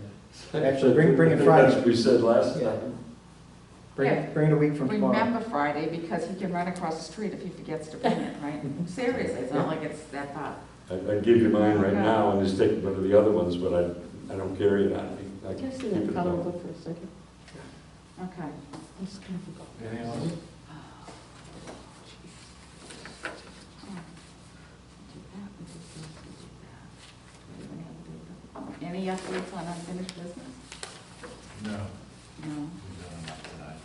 S8: or, actually, bring it Friday.
S6: That's what we said last
S8: Yeah.
S6: time.
S8: Bring it a week from tomorrow.
S1: Remember Friday, because he can run across the street if he forgets to bring it, right? Seriously, it's not like it's that far.
S6: I'd give you mine right now and just take one of the other ones, but I don't carry it on me. I
S9: Can I see
S6: keep
S9: that
S6: it
S9: color
S6: home.
S9: book for a second?
S1: Okay.
S9: Let's kind of go.
S2: Anything else?
S1: Any updates on unfinished business?
S2: No.
S1: No.
S2: We've done enough tonight.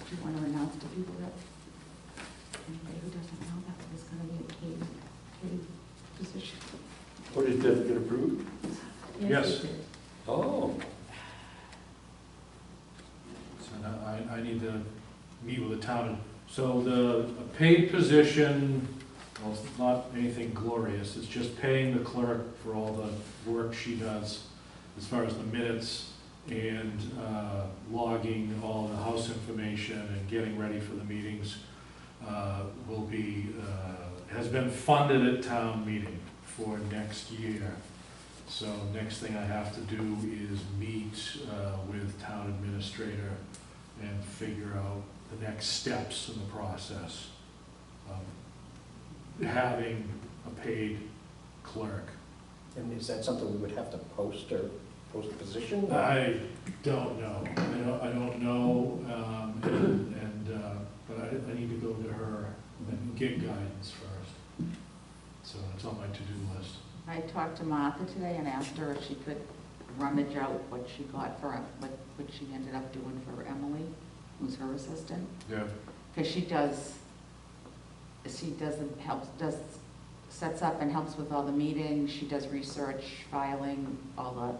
S1: Do you want to announce to people that, anybody who doesn't know that there's going to be a paid position?
S6: What, did that get approved?
S2: Yes.
S9: it did.
S6: Oh,
S2: So now I need to meet with the town. So a paid position, well, it's not anything glorious, it's just paying the clerk for all the work she does as far as the minutes and logging all the house information and getting ready for the meetings will be, has been funded at town meeting for next year. So next thing I have to do is meet with town administrator and figure out the next steps in the process of having a paid clerk.
S8: And is that something we would have to post a position?
S2: I don't know. I don't know, but I need to go to her and get guidance first. So it's on my to-do list.
S1: I talked to Martha today and asked her if she could rummage out what she got for, what she ended up doing for Emily, who's her assistant.
S2: Yeah.
S1: Because she sets up and helps with all the meetings, she does research, filing, all the,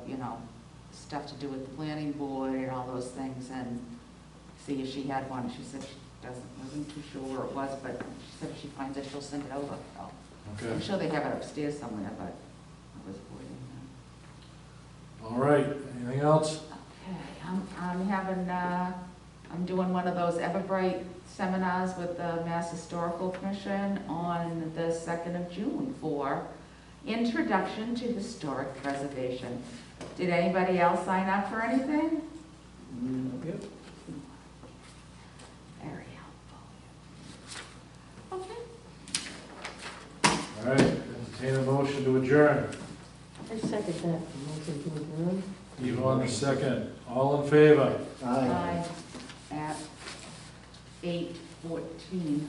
S1: stuff to do with the planning board and all those things, and see if she had one. She said she wasn't too sure where it was, but she said if she finds it, she'll send it over. So
S2: Okay.
S1: I'm sure they have it upstairs somewhere, but I was avoiding that.
S2: All right. Anything else?
S1: Okay, I'm doing one of those Everbright seminars with the Mass Historical Commission on the 2nd of June for Introduction to Historic Preservation. Did anybody else sign up for anything?
S8: Yep.
S1: Very helpful. Okay.
S2: All right. Entertain a motion to adjourn.
S9: I second that, motion to adjourn.
S2: Eve on the second. All in favor?
S8: Aye.
S1: At 8:14.